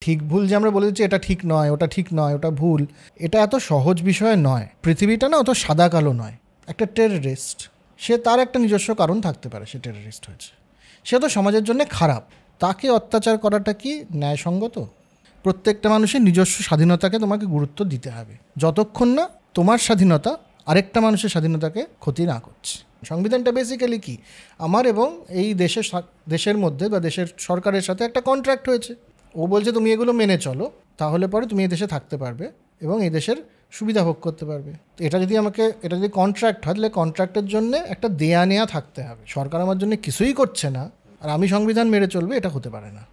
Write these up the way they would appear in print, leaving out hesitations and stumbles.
ঠিক ভুল যে আমরা বলে দিচ্ছি এটা ঠিক নয়, ওটা ঠিক নয়, ওটা ভুল, এটা এত সহজ বিষয় নয়। পৃথিবীটা না অত সাদা কালো নয়। একটা টেররিস্ট, সে তার একটা নিজস্ব কারণ থাকতে পারে, সে টেররিস্ট হয়েছে, সে তো সমাজের জন্য খারাপ, তাকে অত্যাচার করাটা কি ন্যায়সঙ্গত? প্রত্যেকটা মানুষের নিজস্ব স্বাধীনতাকে তোমাকে গুরুত্ব দিতে হবে, যতক্ষণ না তোমার স্বাধীনতা আরেকটা মানুষের স্বাধীনতাকে ক্ষতি না করছে। সংবিধানটা বেসিক্যালি কি, আমার এবং এই দেশের মধ্যে বা দেশের সরকারের সাথে একটা কন্ট্রাক্ট হয়েছে। ও বলছে তুমি এগুলো মেনে চলো, তাহলে পরে তুমি এই দেশে থাকতে পারবে এবং এই দেশের সুবিধা ভোগ করতে পারবে। তো এটা যদি কন্ট্রাক্ট হয়, তাহলে কন্ট্রাক্টের জন্য একটা দেয়া নেয়া থাকতে হবে। সরকার আমার জন্য কিছুই করছে না আর আমি সংবিধান মেনে চলবে, এটা হতে পারে না।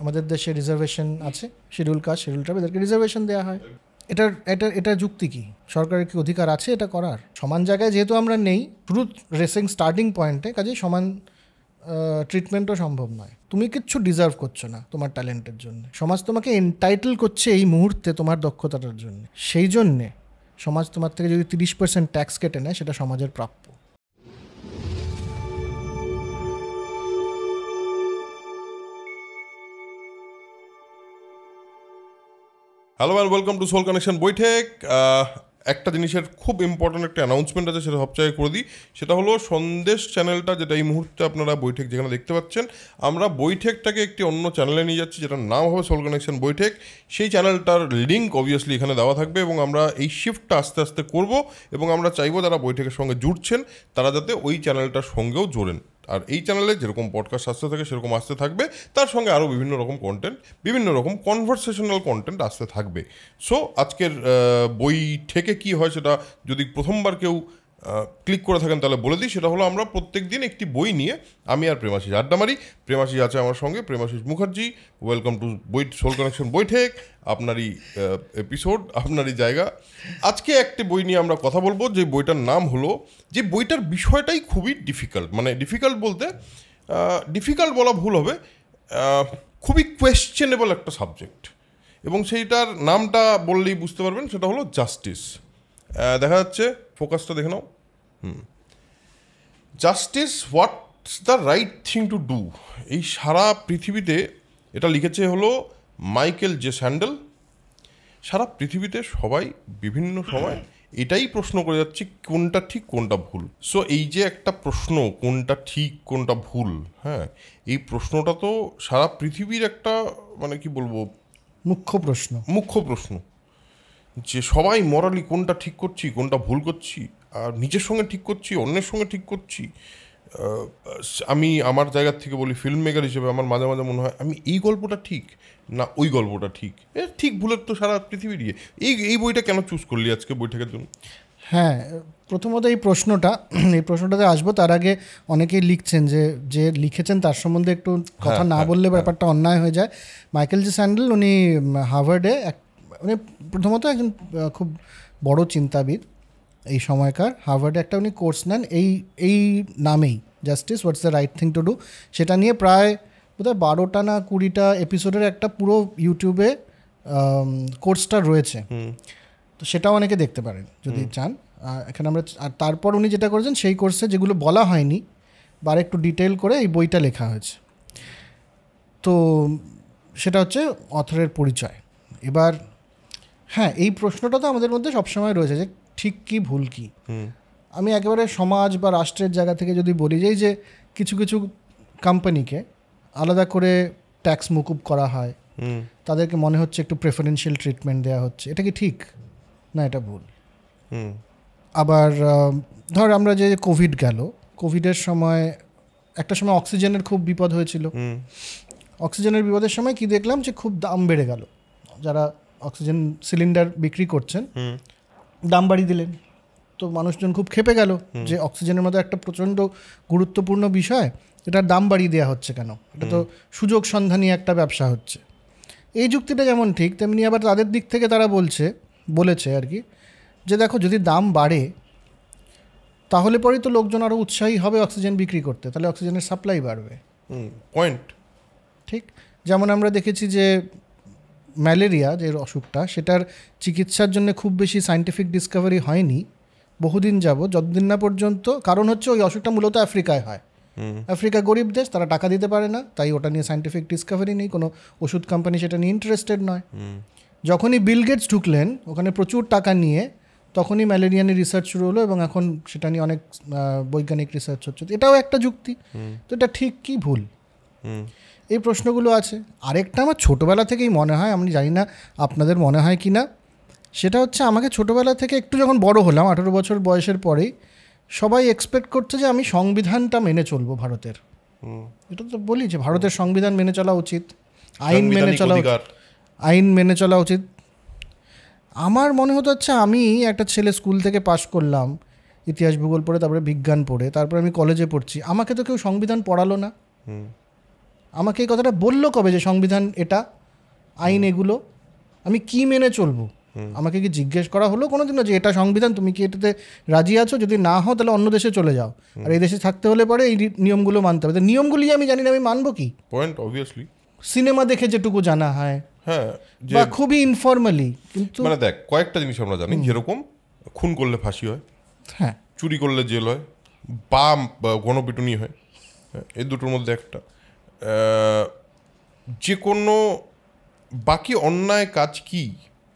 আমাদের দেশে রিজার্ভেশন আছে, শিডিউল কাস্ট, শিডিউল ট্রাইব, এদেরকে রিজার্ভেশন দেওয়া হয়। এটা যুক্তি কি? সরকারের কি অধিকার আছে এটা করার? সমান জায়গায় যেহেতু আমরা নেই, শুধু রেসিং স্টার্টিং পয়েন্টে, কাজেই সমান ট্রিটমেন্টও সম্ভব নয়। তুমি কিচ্ছু ডিজার্ভ করছো না তোমার ট্যালেন্টের জন্য, সমাজ তোমাকে এন্টাইটেল করছে এই মুহূর্তে তোমার দক্ষতাটার জন্য। সেই জন্যে সমাজ তোমার থেকে যদি 30% ট্যাক্স কেটে নেয়, সেটা সমাজের প্রাপ্য। Hello and welcome to soul connection বৈঠক। একটা জিনিসের খুব ইম্পর্ট্যান্ট একটা অ্যানাউন্সমেন্ট আছে, সেটা সবচেয়ে করে দিই। সেটা হলো সন্দেশ চ্যানেলটা, যেটা এই মুহূর্তে আপনারা বৈঠক যেখানে দেখতে পাচ্ছেন, আমরা বৈঠকটাকে একটি অন্য চ্যানেলে নিয়ে যাচ্ছি, যেটার নাম হবে সোল কানেকশন বৈঠক। সেই চ্যানেলটার লিঙ্ক অবভিয়াসলি এখানে দেওয়া থাকবে এবং আমরা এই শিফটটা আস্তে আস্তে করব এবং আমরা চাইবো যারা বৈঠকের সঙ্গে জুড়ছেন তারা যাতে ওই চ্যানেলটার সঙ্গেও জোড়েন। আর এই চ্যানেলে যেরকম পডকাস্ট আসতে থাকে সেরকম আসতে থাকবে, তার সঙ্গে আরও বিভিন্ন রকম কন্টেন্ট, বিভিন্ন রকম কনভারসেশনাল কন্টেন্ট আসতে থাকবে। সো আজকের বই থেকে কী হয় সেটা যদি প্রথমবার কেউ ক্লিক করে থাকেন তাহলে বলে দিই। সেটা হলো আমরা প্রত্যেক দিন একটি বই নিয়ে আমি আর প্রেমাশিস আড্ডা মারি। প্রেমাশিস আছে আমার সঙ্গে, Premashis Mukherjee. Welcome to soul connection Baithak, আপনারই এপিসোড, আপনারই জায়গা। আজকে একটি বই নিয়ে আমরা কথা বলবো, যে বইটার নাম হলো, যে বইটার বিষয়টাই খুবই ডিফিকাল্ট, মানে ডিফিকাল্ট বলতে ডিফিকাল্ট বলা ভুল হবে, খুবই কোয়েশ্চেনেবল একটা সাবজেক্ট, এবং সেইটার নামটা বললেই বুঝতে পারবেন। সেটা হলো জাস্টিস। দেখা যাচ্ছে, ফোকাসটা দেখে নাও। Justice, what's the right thing to do. এই সারা পৃথিবীতে এটা লিখেছে হলো মাইকেল জে স্যান্ডেল। সারা পৃথিবীতে সবাই বিভিন্ন সময় এটাই প্রশ্ন করে যাচ্ছে, কোনটা ঠিক কোনটা ভুল। সো এই যে একটা প্রশ্ন, কোনটা ঠিক কোনটা ভুল, হ্যাঁ, এই প্রশ্নটা তো সারা পৃথিবীর একটা, মানে কি বলবো, মুখ্য প্রশ্ন, যে সবাই মরালি কোনটা ঠিক করছি কোনটা ভুল করছি, আর নিজের সঙ্গে ঠিক করছি, অন্যের সঙ্গে ঠিক করছি। আমি আমার জায়গার থেকে বলি, ফিল্ম মেকার হিসেবে আমার মাঝে মাঝে মনে হয় আমি এই গল্পটা ঠিক না ওই গল্পটা ঠিক। ঠিক ভুলের তো সারা পৃথিবী দিয়ে। এই বইটা কেন চুজ করলি আজকে বৈঠকের জন্য? হ্যাঁ, প্রথমত এই প্রশ্নটাতে আসবো, তার আগে অনেকেই লিখছেন যে লিখেছেন তার সম্বন্ধে একটু কথা না বললে ব্যাপারটা অন্যায় হয়ে যায়। মাইকেল জে স্যান্ডেল, উনি হার্ভার্ডে উনি প্রথমত একজন খুব বড় চিন্তাবিদ এই সময়কার। হার্ভার্ডে একটা উনি কোর্স নেন এই নামেই, justice, what's the right thing to do. সেটা নিয়ে প্রায় বোধহয় 12টা না 20টা এপিসোডের একটা পুরো ইউটিউবে কোর্সটা রয়েছে, তো সেটাও অনেকে দেখতে পারেন যদি চান। এখানে আমরা, আর তারপর উনি যেটা করেছেন সেই কোর্সে যেগুলো বলা হয়নি বা একটু ডিটেল করে এই বইটা লেখা হয়েছে। তো সেটা হচ্ছে অথরের পরিচয়। এবার হ্যাঁ, এই প্রশ্নটা তো আমাদের মধ্যে সবসময় রয়েছে যে ঠিক কি ভুল কি। আমি একেবারে সমাজ বা রাষ্ট্রের জায়গা থেকে যদি বলি যে কিছু কিছু কোম্পানিকে আলাদা করে ট্যাক্স মকুব করা হয়, তাদেরকে মনে হচ্ছে একটু প্রেফারেন্সিয়াল ট্রিটমেন্ট দেওয়া হচ্ছে, এটা কি ঠিক না? এটা ভুল। আবার ধর আমরা যে কোভিড গেল, কোভিডের সময় একটা সময় অক্সিজেনের খুব বিপদ হয়েছিল। অক্সিজেনের বিপদের সময় কি দেখলাম, যে খুব দাম বেড়ে গেল। যারা অক্সিজেন সিলিন্ডার বিক্রি করছেন দাম বাড়িয়ে দিলেন, তো মানুষজন খুব ক্ষেপে গেল যে অক্সিজেনের মতো একটা প্রচণ্ড গুরুত্বপূর্ণ বিষয়, এটার দাম বাড়িয়ে দেওয়া হচ্ছে কেন? এটা তো সুযোগ সন্ধানী একটা ব্যবসা হচ্ছে। এই যুক্তিটা যেমন ঠিক, তেমনি আবার তাদের দিক থেকে তারা বলেছে আর কি, যে দেখো যদি দাম বাড়ে তাহলে পরেই তো লোকজন আরও উৎসাহী হবে অক্সিজেন বিক্রি করতে, তাহলে অক্সিজেনের সাপ্লাই বাড়বে। পয়েন্ট ঠিক। যেমন আমরা দেখেছি যে ম্যালেরিয়া যে অসুখটা, সেটার চিকিৎসার জন্য খুব বেশি সায়েন্টিফিক ডিসকভারি হয়নি বহুদিন যাবত, যতদিন না পর্যন্ত, কারণ হচ্ছে ওই অসুখটা মূলত আফ্রিকায় হয়, আফ্রিকা গরিব দেশ, তারা টাকা দিতে পারে না, তাই ওটা নিয়ে সায়েন্টিফিক ডিসকভারি নেই, কোনো ওষুধ কোম্পানি সেটা নিয়ে ইন্টারেস্টেড নয়। যখনই বিল গেটস ঢুকলেন ওখানে প্রচুর টাকা নিয়ে, তখনই ম্যালেরিয়া নিয়ে রিসার্চ শুরু হলো এবং এখন সেটা নিয়ে অনেক বৈজ্ঞানিক রিসার্চ হচ্ছে। এটাও একটা যুক্তি, তো এটা ঠিক কি ভুল, এই প্রশ্নগুলো আছে। আরেকটা আমার ছোটোবেলা থেকেই মনে হয়, আমি জানি না আপনাদের মনে হয় কি না, সেটা হচ্ছে আমাকে ছোটোবেলা থেকে একটু যখন বড় হলাম 18 বছর বয়সের পরেই সবাই এক্সপেক্ট করছে যে আমি সংবিধানটা মেনে চলবো ভারতের। এটা তো বলি যে ভারতের সংবিধান মেনে চলা উচিত, আইন মেনে চলা উচিত। আমার মনে হতো হচ্ছে আমি একটা ছেলে স্কুল থেকে পাশ করলাম ইতিহাস ভূগোল পড়ে, তারপরে বিজ্ঞান পড়ে, তারপরে আমি কলেজে পড়ছি, আমাকে তো কেউ সংবিধান পড়ালো না। আমাকে এই কথাটা বললো কবে যে সংবিধান এটা, আইন এগুলো, আমি কি মেনে চলবো? আমাকে কি জিজ্ঞেস করা হলো কোনোদিনও যে এটা সংবিধান, তুমি কি এটাতে রাজি আছো? যদি না হও তাহলে অন্য দেশে চলে যাও, আর এই দেশে থাকতে হলে পরে এই নিয়মগুলো মানতে হবে। নিয়মগুলি আমি জানি না, আমি মানবো কি? পয়েন্ট অবভিয়াসলি সিনেমা দেখে যেটুকু জানা হয়, হ্যাঁ, বা খুবই ইনফর্মালি। কিন্তু মানে দেখ, কয়েকটা জিনিস আমরা জানি, যেরকম খুন করলে ফাঁসি হয়, হ্যাঁ, চুরি করলে জেল হয়, বা গণপিটুনি হয়, এই দুটোর মধ্যে একটা। যে কোনো বাকি অন্যায় কাজ কি,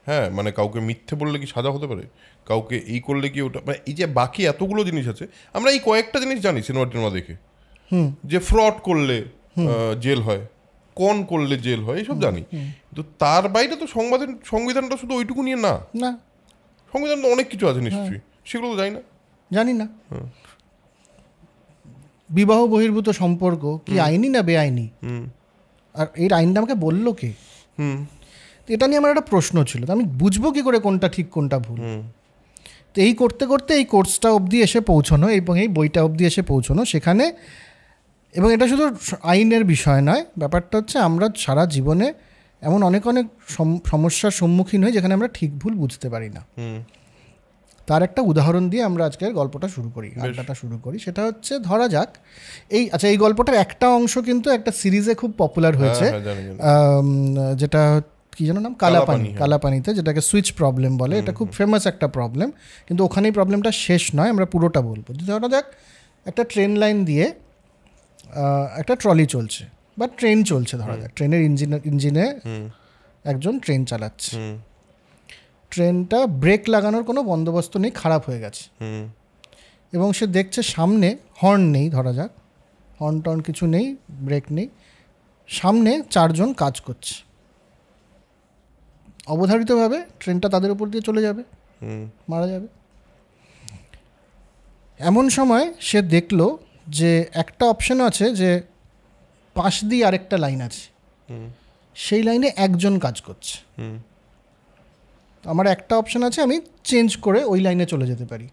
হ্যাঁ, মানে কাউকে মিথ্যে বললে কি সাজা হতে পারে, কাউকে এই করলে কি ওটা, মানে এই যে বাকি এতগুলো জিনিস আছে, আমরা এই কয়েকটা জিনিস জানি সিনেমা টিনেমা দেখে, যে ফ্রড করলে জেল হয়, কন করলে জেল হয়, এইসব জানি। কিন্তু তার বাইরে তো সংবিধানটা শুধু ওইটুকু নিয়ে না, সংবিধান তো অনেক কিছু আছে নিশ্চয়ই, সেগুলো তো জানি না। বিবাহ বহির্ভূত সম্পর্ক কি আইনি না বেআইনি, আর এই আইনটা আমাকে বললো কে? এটা নিয়ে আমার একটা প্রশ্ন ছিল, তো আমি বুঝবো কি করে কোনটা ঠিক কোনটা ভুল? তো এই করতে করতে এই কোর্সটা অবধি এসে পৌঁছানো এবং এই বইটা অবধি এসে পৌঁছানো সেখানে, এবং এটা শুধু আইনের বিষয় নয়, ব্যাপারটা হচ্ছে আমরা সারা জীবনে এমন অনেক অনেক সমস্যার সম্মুখীন হই যেখানে আমরা ঠিক ভুল বুঝতে পারি না। তার একটা উদাহরণ দিয়ে আমরা আজকের গল্পটা শুরু করি, আড্ডাটা শুরু করি। সেটা হচ্ছে, ধরা যাক এই গল্পটার একটা অংশ কিন্তু একটা সিরিজে খুব পপুলার হয়েছে, যেটা কি যেন নাম, কালাপানিতে, যেটাকে সুইচ প্রবলেম বলে। এটা খুব ফেমাস একটা প্রবলেম, কিন্তু ওখানেই প্রবলেমটা শেষ নয়, আমরা পুরোটা বলবো। ধরা যাক একটা ট্রেন লাইন দিয়ে একটা ট্রলি চলছে বা ট্রেন চলছে, ধরা যাক ট্রেনের ইঞ্জিনে একজন ট্রেন চালাচ্ছে, ট্রেনটা ব্রেক লাগানোর কোনো বন্দোবস্ত নেই, খারাপ হয়ে গেছে, এবং সে দেখছে সামনে হর্ন নেই, ধরা যাক হর্ন টর্ন কিছু নেই, ব্রেক নেই, সামনে 4 জন কাজ করছে, অবধারিতভাবে ট্রেনটা তাদের উপর দিয়ে চলে যাবে, মারা যাবে। এমন সময় সে দেখলো যে একটা অপশন আছে যে পাশ দিয়ে আরেকটা লাইন আছে, সেই লাইনে একজন কাজ করছে। আমার একটা অপশন আছে, আমি চেঞ্জ করে ওই লাইনে চলে যেতে পারি,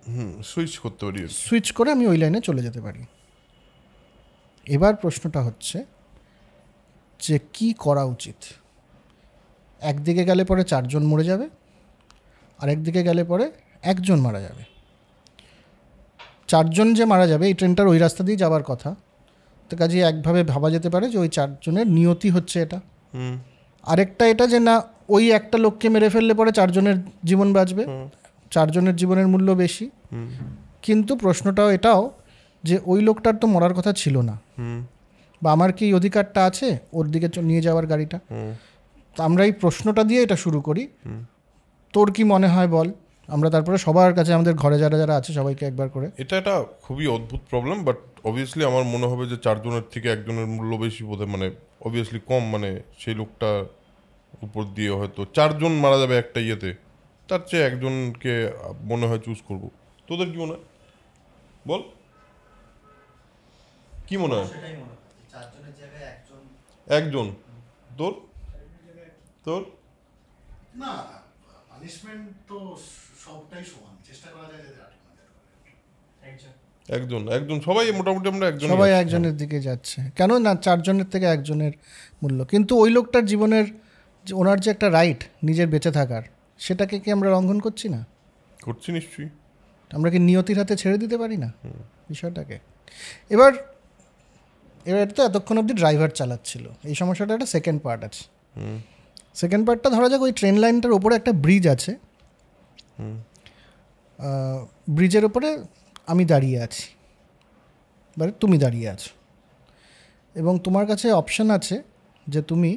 সুইচ করে আমি ওই লাইনে চলে যেতে পারি। এবার প্রশ্নটা হচ্ছে যে কি করা উচিত? একদিকে গেলে পরে 4 জন মরে যাবে, আরেকদিকে গেলে পরে 1 জন মারা যাবে। 4 জন যে মারা যাবে, এই ট্রেনটার ওই রাস্তা দিয়ে যাওয়ার কথা, তো কাজে একভাবে ভাবা যেতে পারে যে ওই 4 জনের নিয়তি হচ্ছে এটা। আরেকটা এটা যে না, ওই একটা লোককে মেরে ফেললে পরে 4 জনের জীবন বাঁচবে, 4 জনের জীবনের মূল্য বেশি। কিন্তু প্রশ্নটাও এটাও যে ওই লোকটার তো মরার কথা ছিল না, বা আমার কি অধিকারটা আছে ওর দিকে নিয়ে যাওয়ার গাড়িটা? তো আমরা এই প্রশ্নটা দিয়ে এটা শুরু করি, তোর কি মনে হয় বল? আমরা তারপরে সবার কাছে, আমাদের ঘরে যারা যারা আছে সবাইকে একবার করে। এটা একটা খুবই অদ্ভুত প্রবলেম, বাট অবভিয়াসলি আমার মনে হবে যে 4 জনের থেকে 1 জনের মূল্য বেশি বোধহয়, মানে অবভিয়াসলি কম, মানে সেই লোকটা উপর দিয়ে হয়তো 4 জন মারা যাবে একটা ইয়েতে, তার চেয়ে 1 জনকে মনে হয় চুজ করবো। তোদের কি মনে হয় বল, কি মনে হয়? 1 জন। তোর তোর না, পানিশমেন্ট তো সবটাই সমান, চেষ্টা করা যায় যাতে 1 জন সবাই মোটামুটি আমরা সবাই 1 জনের দিকে যাচ্ছে, কেন না 4 জনের থেকে 1 জনের মূল্য। কিন্তু ওই লোকটার জীবনের, ওনার যে একটা রাইট নিজের বেঁচে থাকার, সেটাকে কি আমরা লঙ্ঘন করছি না? করছি নিশ্চয়ই। আমরা কি নিয়তির হাতে ছেড়ে দিতে পারি না বিষয়টাকে? এবার তো এতক্ষণ অবধি ড্রাইভার চালাচ্ছিল, এই সমস্যাটা একটা সেকেন্ড পার্ট আছে। সেকেন্ড পার্টটা ধরা যাক ওই ট্রেন লাইনটার ওপরে একটা ব্রিজ আছে, ব্রিজের ওপরে আমি দাঁড়িয়ে আছি, তুমি দাঁড়িয়ে আছো, এবং তোমার কাছে অপশান আছে যে তুমি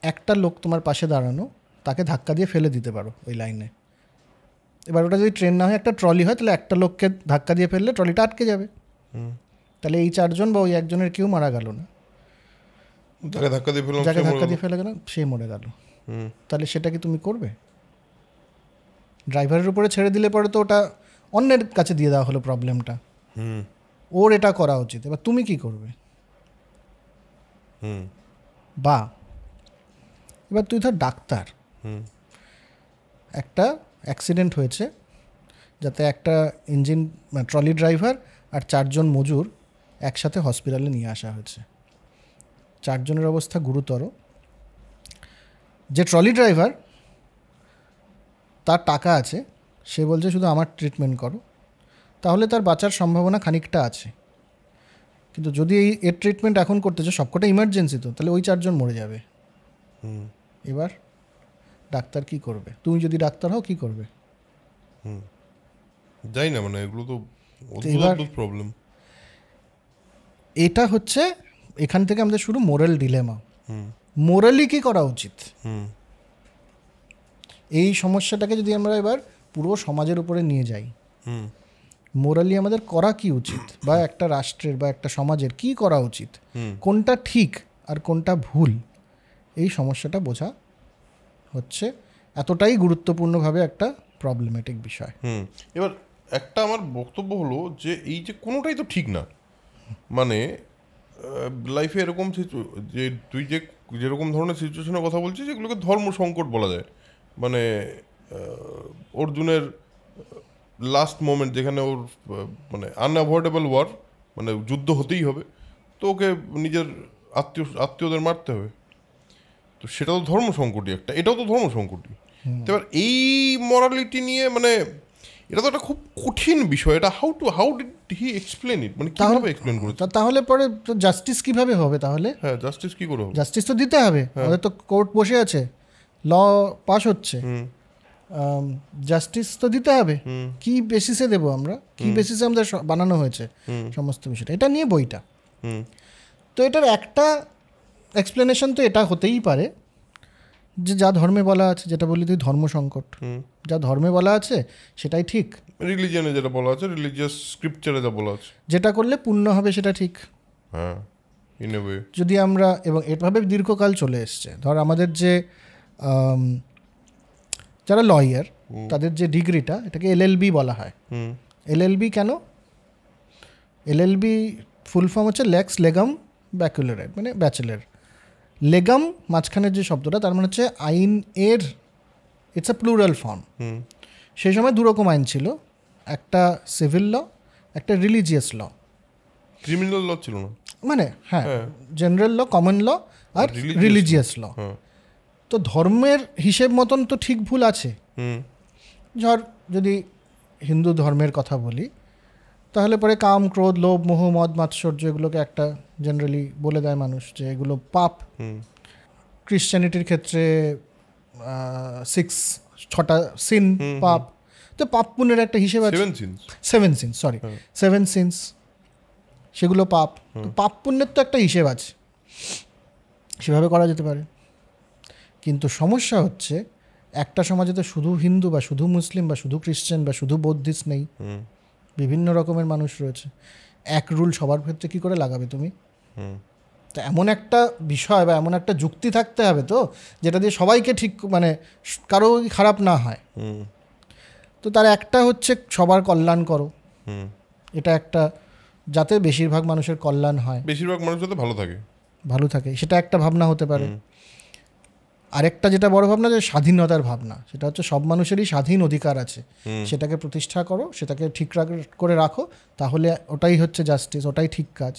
একটা লোক তোমার পাশে দাঁড়ানো, তাকে ধাক্কা দিয়ে ফেলে দিতে পারো ওই লাইনে। এবার ওটা যদি ট্রেন না হয় একটা ট্রলি হয়, তাহলে একটা লোককে ধাক্কা দিয়ে ফেললে ট্রলিটা আটকে যাবে। তাহলে এই 4 জন বা ওই একজনের কেউ মারা গেল না, যাকে ধাক্কা দিয়ে ফেলে গেল সে মরে গেল। তাহলে সেটা কি তুমি করবে? ড্রাইভারের উপরে ছেড়ে দিলে পরে তো ওটা অন্যের কাছে দিয়ে দেওয়া হলো প্রবলেমটা, ওর এটা করা উচিত। এবার তুমি কি করবে? বা এবার তুই ধর ডাক্তার, একটা অ্যাক্সিডেন্ট হয়েছে যাতে একটা ইঞ্জিন ট্রলি ড্রাইভার আর 4 জন মজুর একসাথে হসপিটালে নিয়ে আসা হয়েছে। 4 জনের অবস্থা গুরুতর। যে ট্রলি ড্রাইভার, তার টাকা আছে, সে বলছে শুধু আমার ট্রিটমেন্ট করো, তাহলে তার বাঁচার সম্ভাবনা খানিকটা আছে। কিন্তু যদি এর ট্রিটমেন্ট এখন করতেছে, সবকটা ইমার্জেন্সি তো, তাহলে ওই 4 জন মরে যাবে। এবার ডাক্তার কি করবে? তুমি যদি ডাক্তার হও কি করবে? যাই না, মানে এগুলো তো অদ্ভুত প্রবলেম। এটা হচ্ছে এখান থেকে আমাদের শুরু মোরাল ডিলেমা। মোরালি কি করা উচিত? এই সমস্যাটাকে যদি আমরা এবার পুরো সমাজের উপরে নিয়ে যাই, মোরালি আমাদের করা কি উচিত, বা একটা রাষ্ট্রের বা একটা সমাজের কি করা উচিত, কোনটা ঠিক আর কোনটা ভুল, এই সমস্যাটা বোঝা হচ্ছে এতটাই গুরুত্বপূর্ণভাবে একটা প্রবলেমেটিক বিষয়। এবার একটা আমার বক্তব্য হলো যে এই যে কোনোটাই তো ঠিক না, মানে লাইফে এরকম যে তুই যেরকম ধরনের সিচুয়েশনের কথা বলছিস, যেগুলোকে ধর্ম সংকট বলা যায়। মানে অর্জুনের লাস্ট মোমেন্ট, যেখানে ওর মানে আনঅ্যাভয়েডেবল ওয়ার, মানে যুদ্ধ হতেই হবে, তো ওকে নিজের আত্মীয়দের মারতে হবে, তো সেটা তো ধর্ম সংকটই একটা, এটাও তো ধর্ম সংকটই। এবার এই মরালিটি নিয়ে মানে এটা তো একটা খুব কঠিন বিষয়। এটা how did he explain it, মানে কিভাবে এক্সপ্লেন করেছে? তাহলে পরে জাস্টিস কিভাবে হবে? তাহলে হ্যাঁ, জাস্টিস কি করে হবে? জাস্টিস তো দিতে হবে। আমাদের তো কোর্ট বসে আছে, ল পাস হচ্ছে, জাস্টিস তো দিতে হবে। কি বেসিসে দেবো আমরা? কি বেসিসে আমাদের বানানো হয়েছে সমস্ত বিষয়টা? এটা নিয়ে বইটা। তো এটার একটা এক্সপ্লেনেশন তো এটা হতেই পারে যে যা ধর্মে বলা আছে, যেটা বলি তুই ধর্ম সংকট, যা ধর্মে বলা আছে সেটাই ঠিক, রিলিজিয়নে যেটা বলা আছে, রিলিজিয়াস স্ক্রিপচারে যা বলা আছে, যেটা করলে পুণ্য হবে সেটা ঠিক। হ্যাঁ, ইন এ ওয়ে। যদি আমরা, এবং এভাবে দীর্ঘকাল চলে এসছে, ধর আমাদের যে যারা লয়ার, তাদের যে ডিগ্রিটা, এটাকে LLB বলা হয়। LLB কেন? LLB ফুল ফর্ম হচ্ছে লেক্স লেগাম ব্যাকুলারেট, মানে ব্যাচেলার। লেগাম মাঝখানের যে শব্দটা, তার মানে হচ্ছে আইন এর, ইটস আ প্লুরাল ফর্ম। সেই সময় 2 রকম আইন ছিল, একটা সিভিল ল, একটা রিলিজিয়াস ল। ক্রিমিনাল ল ছিল না, মানে হ্যাঁ, জেনারেল ল, কমন ল আর রিলিজিয়াস ল। তো ধর্মের হিসেব মতন তো ঠিক ভুল আছে। ধর যদি হিন্দু ধর্মের কথা বলি, তাহলে পরে কাম, ক্রোধ, লোভ, মোহ, মদ, মাৎসর্য, এগুলোকে একটা জেনারেলি বলে দেয় মানুষ যে এগুলো পাপ। ক্রিশ্চিয়ানিটির ক্ষেত্রে 6টা সিন পাপ। তো পাপ পুণ্যের একটা হিসেব আছে, 7 সিনস, সেগুলো পাপ। পাপ পুণ্যের তো একটা হিসেব আছে, সেভাবে করা যেতে পারে। কিন্তু সমস্যা হচ্ছে একটা সমাজে তো শুধু হিন্দু বা শুধু মুসলিম বা শুধু খ্রিশ্চান বা শুধু বৌদ্ধিস্ট নেই, বিভিন্ন রকমের মানুষ রয়েছে। এক রুল সবার ক্ষেত্রে কি করে লাগাবে তুমি? তো এমন একটা বিষয় বা এমন একটা যুক্তি থাকতে হবে তো, যেটা দিয়ে সবাইকে ঠিক, মানে কারো খারাপ না হয়। তো তার একটা হচ্ছে সবার কল্যাণ করো, এটা একটা, যাতে বেশিরভাগ মানুষের কল্যাণ হয়, বেশিরভাগ মানুষ যাতে ভালো থাকে, সেটা একটা ভাবনা হতে পারে। আরেকটা যেটা বড় ভাবনা, যে স্বাধীনতার ভাবনা, সেটা হচ্ছে সব মানুষেরই স্বাধীন অধিকার আছে, সেটাকে প্রতিষ্ঠা করো, সেটাকে ঠিক করে রাখো, তাহলে ওটাই হচ্ছে জাস্টিস, ওটাই ঠিক কাজ।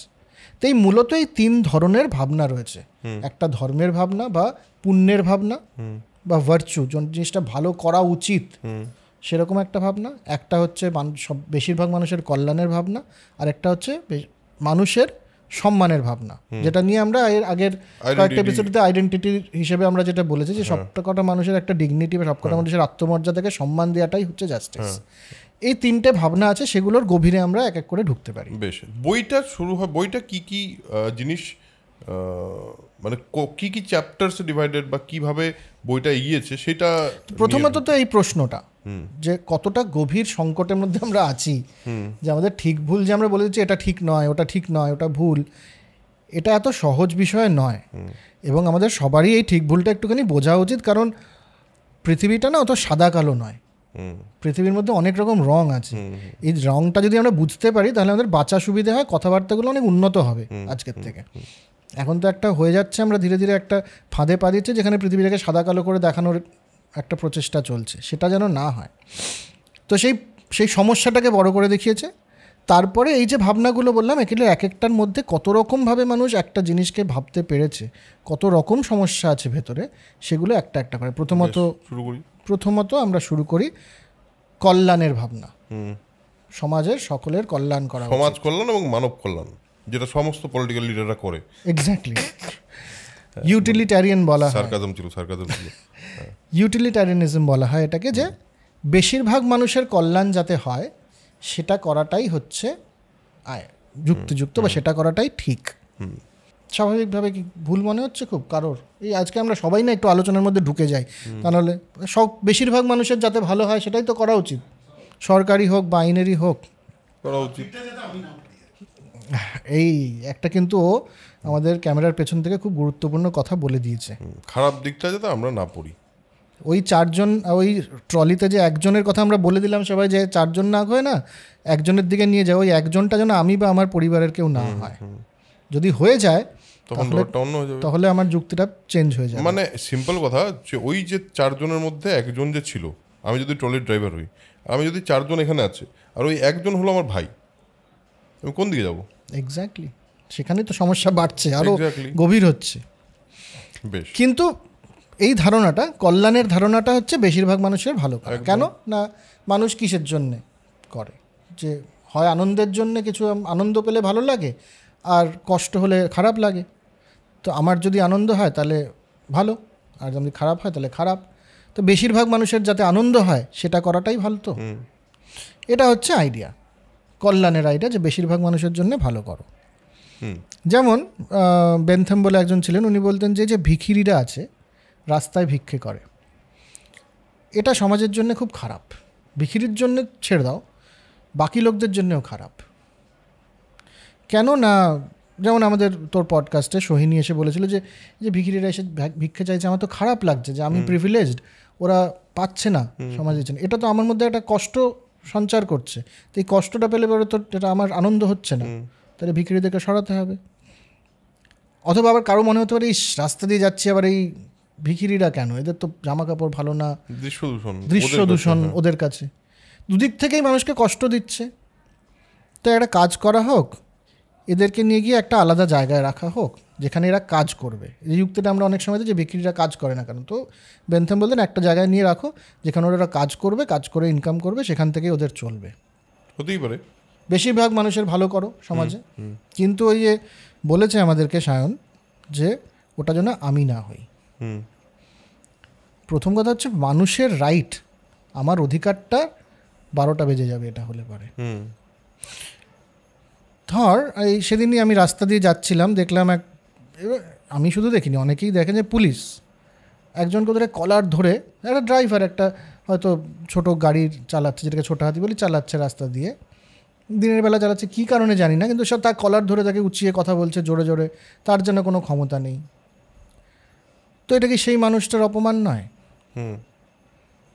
তো এই মূলত এই 3 ধরনের ভাবনা রয়েছে। একটা ধর্মের ভাবনা বা পুণ্যের ভাবনা বা ভার্চু, জিনিসটা ভালো করা উচিত সেরকম একটা ভাবনা। একটা হচ্ছে বেশিরভাগ মানুষের কল্যাণের ভাবনা, আর একটা হচ্ছে মানুষের সম্মানের ভাবনা, যেটা নিয়ে আমরা এর আগের কয়েকটা এপিসোডে আইডেন্টিটি হিসেবে আমরা যেটা বলেছি, যে সবকটা মানুষের একটা ডিগনিটি বা সবকটা মানুষের আত্মমর্যাদাকে সম্মান দেওয়াটাই হচ্ছে জাস্টিস। এই তিনটে ভাবনা আছে, সেগুলোর গভীরে আমরা এক এক করে ঢুকতে পারি। বেশ, বইটা শুরু হয়, বইটা কি কি জিনিস মানে কি কি চ্যাপ্টারস ডিভাইডেড বা কিভাবে বইটা এগিয়েছে সেটা প্রথমত তো এই প্রশ্নটা যে কতটা গভীর সংকটের মধ্যে আমরা আছি, যে আমাদের ঠিক ভুল যে আমরা বলে দিচ্ছি এটা ঠিক নয়, ওটা ঠিক নয়, ওটা ভুল, এটা এত সহজ বিষয় নয়। এবং আমাদের সবারই এই ঠিক ভুলটা একটুখানি বোঝা উচিত, কারণ পৃথিবীটা না অত সাদা কালো নয়, পৃথিবীর মধ্যে অনেক রকম রং আছে। এই রংটা যদি আমরা বুঝতে পারি তাহলে আমাদের বাঁচা সুবিধে হয়, কথাবার্তাগুলো অনেক উন্নত হবে আজকের থেকে। এখন তো একটা হয়ে যাচ্ছে, আমরা ধীরে ধীরে একটা ফাঁদে পা দিচ্ছে যেখানে পৃথিবীটাকে সাদা কালো করে দেখানোর একটা প্রচেষ্টা চলছে, সেটা যেন না হয়। তো সেই সমস্যাটাকে বড় করে দেখিয়েছে। তারপরে এই যে ভাবনাগুলো বললাম, এগুলো এক একটার মধ্যে কত রকমভাবে মানুষ একটা জিনিসকে ভাবতে পেরেছে, কত রকম সমস্যা আছে ভেতরে, সেগুলো একটা একটা করে। প্রথমত আমরা শুরু করি কল্যাণের ভাবনা। সমাজের সকলের কল্যাণ করা, সমাজ কল্যাণ এবং মানব কল্যাণ, যেটা সমস্ত পলিটিক্যাল লিডাররা করে। এক্স্যাক্টলি, ইউটিলিটারিয়ান বলা হয়, সার্কাজম ছিল। ইউটিলিটারিয়ানিজম বলা হয় এটাকে, যে বেশিরভাগ মানুষের কল্যাণ যাতে হয় সেটা করাটাই হচ্ছে যুক্তিযুক্ত, বা সেটা করাটাই ঠিক। স্বাভাবিকভাবে কি ভুল মনে হচ্ছে খুব কারোর? এই আজকে আমরা সবাই না একটু আলোচনার মধ্যে ঢুকে যাই, তাহলে বেশিরভাগ মানুষের যাতে ভালো হয় সেটাই তো করা উচিত, সরকারি হোক বা আইনেরই হোক করা উচিত। এই একটা কিন্তু আমাদের ক্যামেরার পেছন থেকে খুব গুরুত্বপূর্ণ কথা বলে দিয়েছে, খারাপ দিকটা যাতে আমরা না পড়ি। ওই চারজন, ওই ট্রলিতে যে একজনের কথা আমরা বলে দিলাম সবাই, যে চারজন না হয় না, একজনের দিকে নিয়ে যায়, ওই একজনটা যেন আমি বা আমার পরিবারের কেউ না হয়। যদি হয়ে যায় তাহলে আমার যুক্তিটা চেঞ্জ হয়ে যায়। মানে সিম্পল কথা, যে ওই যে চারজনের মধ্যে একজন যে ছিল, আমি যদি ট্রলির ড্রাইভার হই, আমি যদি চারজন এখানে আছে আর ওই একজন হলো আমার ভাই, আমি কোন দিকে যাব? এক্স্যাক্টলি, সেখানে তো সমস্যা বাড়ছে, আরো গভীর হচ্ছে। বেশ, কিন্তু এই ধারণাটা, কল্যাণের ধারণাটা হচ্ছে বেশিরভাগ মানুষের ভালো করা। কেন না, মানুষ কিসের জন্যে করে? যে হয় আনন্দের জন্যে, কিছু আনন্দ পেলে ভালো লাগে, আর কষ্ট হলে খারাপ লাগে। তো আমার যদি আনন্দ হয় তাহলে ভালো, আর যদি খারাপ হয় তাহলে খারাপ। তো বেশিরভাগ মানুষের যাতে আনন্দ হয় সেটা করাটাই ভালো। তো এটা হচ্ছে আইডিয়া, কল্যাণের আইডিয়া, যে বেশিরভাগ মানুষের জন্য ভালো করো। যেমন বেনথাম বলে একজন ছিলেন, উনি বলতেন যে ভিখিরিরা আছে রাস্তায় ভিক্ষে করে, এটা সমাজের জন্য খুব খারাপ। ভিখিরির জন্য ছেড়ে দাও, বাকি লোকদের জন্যও খারাপ। কেন না, যেমন আমাদের তোর পডকাস্টে সোহিনী এসে বলেছিল যে ভিখিরিরা এসে ভিক্ষে চাইছে, আমার তো খারাপ লাগছে যে আমি প্রিভিলেজড, ওরা পাচ্ছে না সমাজের জন্য। এটা তো আমার মধ্যে একটা কষ্ট সঞ্চার করছে, তো এই কষ্টটা পেলে পরে তো এটা আমার আনন্দ হচ্ছে না, তাহলে ভিখিরিদেরকে সরাতে হবে। অথবা আবার কারো মনে হতে পারে, এই রাস্তা দিয়ে যাচ্ছি আবার এই ভিখিরিরা কেন, এদের তো জামা কাপড় ভালো না, দৃশ্য দূষণ ওদের কাছে। দুদিক থেকেই মানুষকে কষ্ট দিচ্ছে। তো একটা কাজ করা হোক, এদেরকে নিয়ে গিয়ে একটা আলাদা জায়গায় রাখা হোক যেখানে এরা কাজ করবে। এই যুক্তিটা আমরা অনেক সময় যে ভিখিরিরা কাজ করে না কেন, তো বেনথাম বলতেন একটা জায়গায় নিয়ে রাখো যেখানে ওরা কাজ করবে, কাজ করে ইনকাম করবে, সেখান থেকেই ওদের চলবে। হতেই পারে, বেশিরভাগ মানুষের ভালো করো সমাজে। কিন্তু ওই যে বলেছে আমাদেরকে সায়ন, যে ওটা যেন আমি না হই। প্রথম কথা হচ্ছে মানুষের রাইট, আমার অধিকারটা 12টা বেজে যাবে এটা হলে পরে। ধর এই সেদিনই আমি রাস্তা দিয়ে যাচ্ছিলাম, দেখলাম আমি শুধু দেখিনি, অনেকেই দেখেন যে পুলিশ একজনকে ধরে কলার ধরে, একটা ড্রাইভার একটা হয়তো ছোট গাড়ি চালাচ্ছে, যেটাকে ছোটো হাতি বলি, চালাচ্ছে রাস্তা দিয়ে, দিনের বেলা চালাচ্ছে, কী কারণে জানি না, কিন্তু সব তার কলার ধরে তাকে উঁচিয়ে কথা বলছে জোরে জোরে, তার জন্য কোনো ক্ষমতা নেই। তো এটা কি সেই মানুষটার অপমান নয়?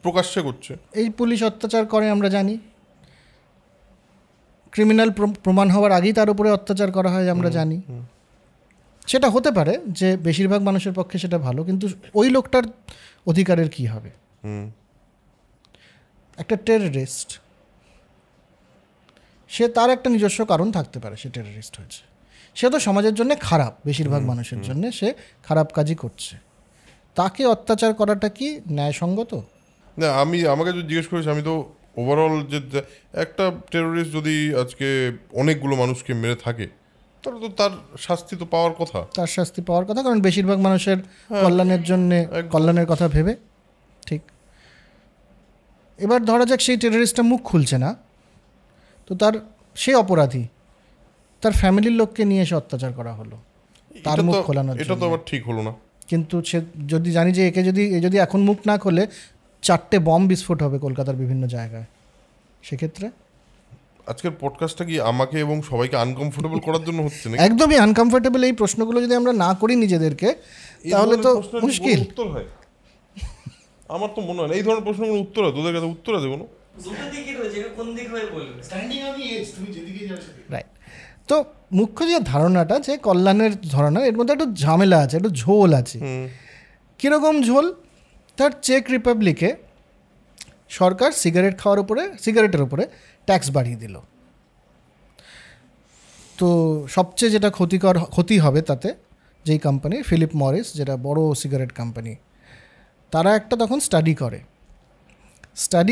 প্রকাশ্যে করছে। এই পুলিশ অত্যাচার করে আমরা জানি, ক্রিমিনাল প্রমাণ হওয়ার আগেই তার উপরে অত্যাচার করা হয় আমরা জানি। সেটা হতে পারে যে বেশিরভাগ মানুষের পক্ষে সেটা ভালো, কিন্তু ওই লোকটার অধিকারের কি হবে? একটা টেররিস্ট, সে তার একটা নিজস্ব কারণ থাকতে পারে, সে টেররিস্ট হয়েছে, সে তো সমাজের জন্য খারাপ, বেশিরভাগ মানুষের জন্য সে খারাপ কাজই করছে, তাকে অত্যাচার করাটা কি ন্যায়সঙ্গত? না, আমাকে যদি জিজ্ঞেস করিস, আমি তো ওভারঅল যে একটা টেররিস্ট যদি আজকে অনেকগুলো মানুষকে মেরে থাকে, তাহলে তো তার শাস্তি তো পাওয়ার কথা, তার শাস্তি পাওয়ার কথা, কারণ বেশিরভাগ মানুষের কল্যাণের জন্য, কল্যাণের কথা ভেবে। ঠিক, এবার ধরা যাক সেই টেররিস্টটা মুখ খুলছে না, তো সে অপরাধী, তার ফ্যামিলির লোককে নিয়ে এসে অত্যাচার করা হলো তার মুখ খোলানোর জন্য। এটা তো আবার ঠিক হলো না। কিন্তু সে যদি জানি যে একে যদি এখন মুখ না খোলে 4টে বম্ব বিস্ফোট হবে কলকাতার বিভিন্ন জায়গায়, সেক্ষেত্রে আজকের পডকাস্টটা কি আমাকে এবং সবাইকে আনকমফোর্টেবল করার জন্য হচ্ছে না? একদমই আনকমফোর্টেবল। এই প্রশ্নগুলো যদি আমরা না করি নিজেদেরকে, তাহলে তো মুশকিল। উত্তর হয় আমার তো মনে হয় না এই ধরনের প্রশ্নগুলো উত্তর হয়। তোদের কাছে উত্তর আছে কোনো? রাইট। তো মুখ্য যে ধারণাটা, যে কল্যাণের ধারণা, এর মধ্যে একটু ঝামেলা আছে, একটু ঝোল আছে। কীরকম ঝোল? তার চেক রিপাবলিকে সরকার সিগারেটের উপরে ট্যাক্স বাড়িয়ে দিল। তো সবচেয়ে যেটা ক্ষতি হবে তাতে, যেই কোম্পানি ফিলিপ মরিস, যেটা বড় সিগারেট কোম্পানি, তারা একটা তখন স্টাডি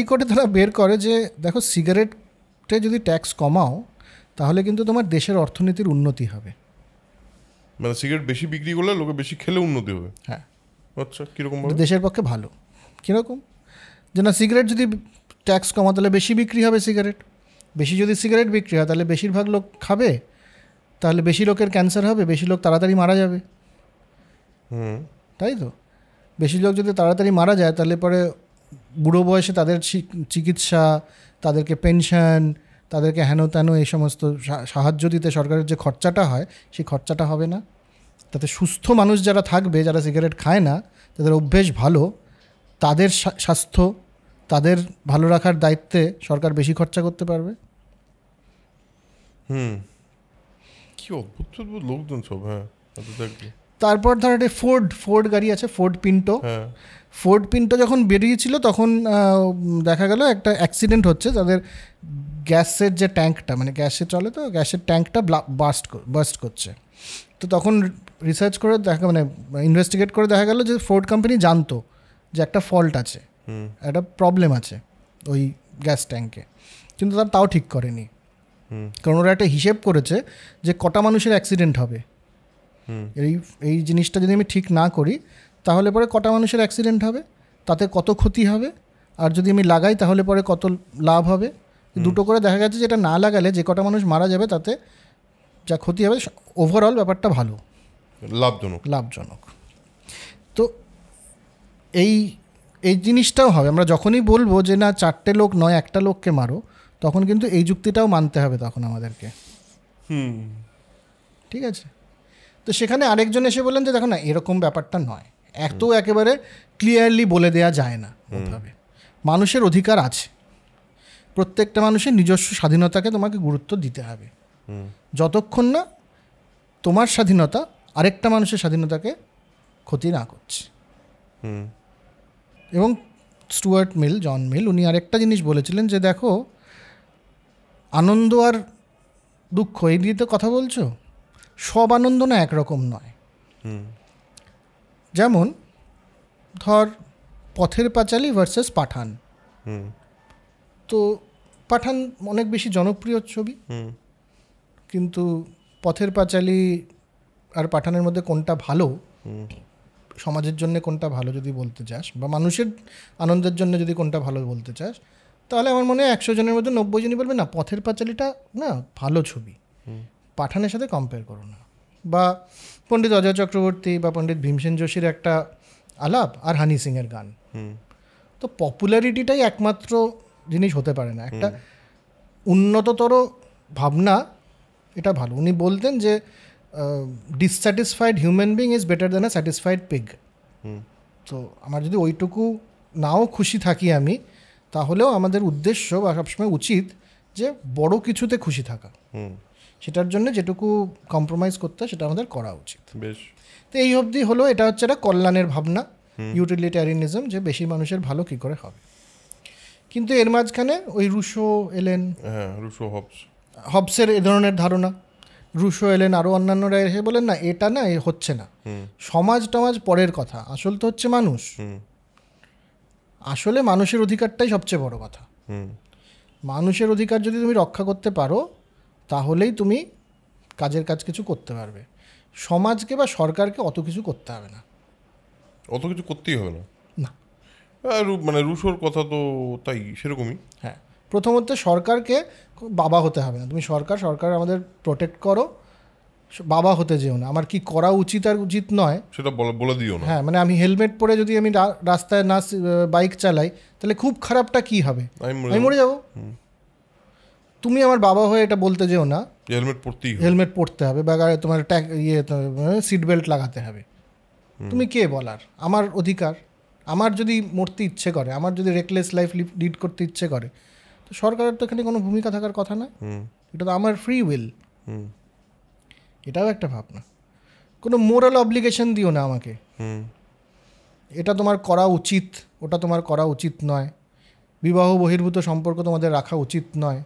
করে তারা বের করে যে দেখো, সিগারেটে যদি ট্যাক্স কমাও তাহলে কিন্তু তোমার দেশের অর্থনীতির উন্নতি হবে। মানে সিগারেট বেশি বিক্রি করলে লোকে বেশি খেলে উন্নতি হবে। হ্যাঁ। আচ্ছা, কীরকম? দেশের পক্ষে ভালো। কীরকম? যে না, সিগারেট যদি ট্যাক্স কমা তাহলে বেশি বিক্রি হবে সিগারেট, বেশি যদি সিগারেট বিক্রি হয় তাহলে বেশিরভাগ লোক খাবে, তাহলে বেশি লোকের ক্যান্সার হবে, বেশি লোক তাড়াতাড়ি মারা যাবে। তাই তো? বেশি লোক যদি তাড়াতাড়ি মারা যায় তাহলে পরে বুড়ো বয়সে তাদের চিকিৎসা, তাদেরকে পেনশন, তাদেরকে হেন তেন এই সমস্ত সাহায্য দিতে সরকারের যে খরচাটা হয়, সেই খরচাটা হবে না। তাতে সুস্থ মানুষ যারা থাকবে, যারা সিগারেট খায় না, তাদের অভ্যেস ভালো, তাদের স্বাস্থ্য, তাদের ভালো রাখার দায়িত্বে সরকার বেশি খরচা করতে পারবে। কি অদ্ভুত লোকজন সব। হ্যাঁ। তারপর ধর একটা ফোর্ড গাড়ি আছে, ফোর্ড পিন্টো যখন বেরিয়েছিল তখন দেখা গেল একটা অ্যাক্সিডেন্ট হচ্ছে, তাদের গ্যাসের যে ট্যাঙ্কটা, মানে গ্যাসে চলে, তো গ্যাসের ট্যাঙ্কটা বাস্ট করছে। তো তখন রিসার্চ করে ইনভেস্টিগেট করে দেখা গেল যে ফোর্ড কোম্পানি জানতো যে একটা ফল্ট আছে, একটা প্রবলেম আছে ওই গ্যাস ট্যাঙ্কে, কিন্তু তাও ঠিক করেনি। কারণ ওরা একটা হিসেব করেছে যে কটা মানুষের অ্যাক্সিডেন্ট হবে। এই জিনিসটা যদি আমি ঠিক না করি তাহলে পরে কটা মানুষের অ্যাক্সিডেন্ট হবে, তাতে কত ক্ষতি হবে, আর যদি আমি লাগাই তাহলে পরে কত লাভ হবে। দুটো করে দেখা গেছে যে এটা না লাগালে যে কটা মানুষ মারা যাবে তাতে যা ক্ষতি হবে, ওভারঅল ব্যাপারটা ভালো, লাভজনক। তো এই জিনিসটাও হবে। আমরা যখনই বলবো যে না 4টে লোক নয়, একটা লোককে মারো, তখন কিন্তু এই যুক্তিটাও মানতে হবে তখন আমাদেরকে। ঠিক আছে? তো সেখানে আরেকজন এসে বললেন যে দেখো না, এরকম ব্যাপারটা নয়, এত একেবারে ক্লিয়ারলি বলে দেয়া যায় না ওভাবে। মানুষের অধিকার আছে, প্রত্যেকটা মানুষের নিজস্ব স্বাধীনতাকে তোমাকে গুরুত্ব দিতে হবে, যতক্ষণ না তোমার স্বাধীনতা আরেকটা মানুষের স্বাধীনতাকে ক্ষতি না করছে। এবং জন মিল উনি আরেকটা জিনিস বলেছিলেন যে দেখো, আনন্দ আর দুঃখ এই নিয়ে তো কথা বলছো, সব আনন্দ না একরকম নয়। যেমন ধর পথের পাঁচালী ভার্সেস পাঠান, তো পাঠান অনেক বেশি জনপ্রিয় ছবি, কিন্তু পথের পাঁচালী আর পাঠানের মধ্যে কোনটা ভালো, সমাজের জন্য কোনটা ভালো যদি বলতে চাস, বা মানুষের আনন্দের জন্য যদি কোনটা ভালো বলতে চাস, তাহলে আমার মনে হয় 100 জনের মধ্যে 90 জনই বলবে না পথের পাঁচালীটা না ভালো ছবি, পাঠানের সাথে কম্পেয়ার করো না। বা পণ্ডিত অজয় চক্রবর্তী বা পণ্ডিত ভীমসেন যোশীর একটা আলাপ আর হানি সিংয়ের গান, তো পপুলারিটিটাই একমাত্র জিনিস হতে পারে না। একটা উন্নততর ভাবনা, এটা ভালো। উনি বলতেন যে dissatisfied human being is better than a satisfied pig. তো আমার যদি ওইটুকু নাও খুশি থাকি আমি, তাহলেও আমাদের উদ্দেশ্য বা সবসময় উচিত যে বড় কিছুতে খুশি থাকা, সেটার জন্য যেটুকু কম্প্রোমাইজ করতে সেটা আমাদের করা উচিত। বেশ। তো এই অবধি হলো, এটা হচ্ছে একটা কল্যাণের ভাবনা, ইউটিলিটারিয়ানিজম, যে বেশি মানুষের ভালো কী করে হবে। কিন্তু এর মাঝখানে ওই রুশো এলেন, হবসের এ ধরনের ধারণা, রুশো এলেন, আরও অন্যান্যরা এসে বলেন না এটা না, এ হচ্ছে না, সমাজ টমাজ পরের কথা, আসল তো হচ্ছে মানুষ। আসলে মানুষের অধিকারটাই সবচেয়ে বড় কথা। মানুষের অধিকার যদি তুমি রক্ষা করতে পারো তাহলেই তুমি কাজের কাজ কিছু করতে পারবে। সমাজকে বা সরকারকে অত কিছু করতে হবে না, অত কিছু করতেই হবে না। মানে রুশোর কথা তো তাই সেরকমই। হ্যাঁ, প্রথমত সরকারকে বাবা হতে হবে না, তুমি সরকার আমাদের প্রোটেক্ট করো, বাবা হতে যেও না। আমার কি করা উচিত আর উচিত নয় সেটা বলে দিও না। হ্যাঁ, মানে আমি হেলমেট পরে যদি আমি রাস্তায় না বাইক চালাই, তাহলে খুব খারাপটা কি হবে? আমি মরে যাবো। তুমি আমার বাবা হয়ে এটা বলতে যেও না হেলমেট পরতে হবে বা তোমার সিট বেল্ট লাগাতে হবে। তুমি কে বলার? আমার অধিকার। আমার যদি মরতে ইচ্ছে করে, আমার যদি রেকলেস লাইফ লিড করতে ইচ্ছে করে, তো সরকারের তো এখানে কোনো ভূমিকা থাকার কথা না। এটা তো আমার ফ্রি উইল। এটাও একটা ভাবনা। কোনো মোরাল অব্লিগেশন দিও না আমাকে, এটা তোমার করা উচিত, ওটা তোমার করা উচিত নয়, বিবাহ বহির্ভূত সম্পর্ক তোমাদের রাখা উচিত নয়,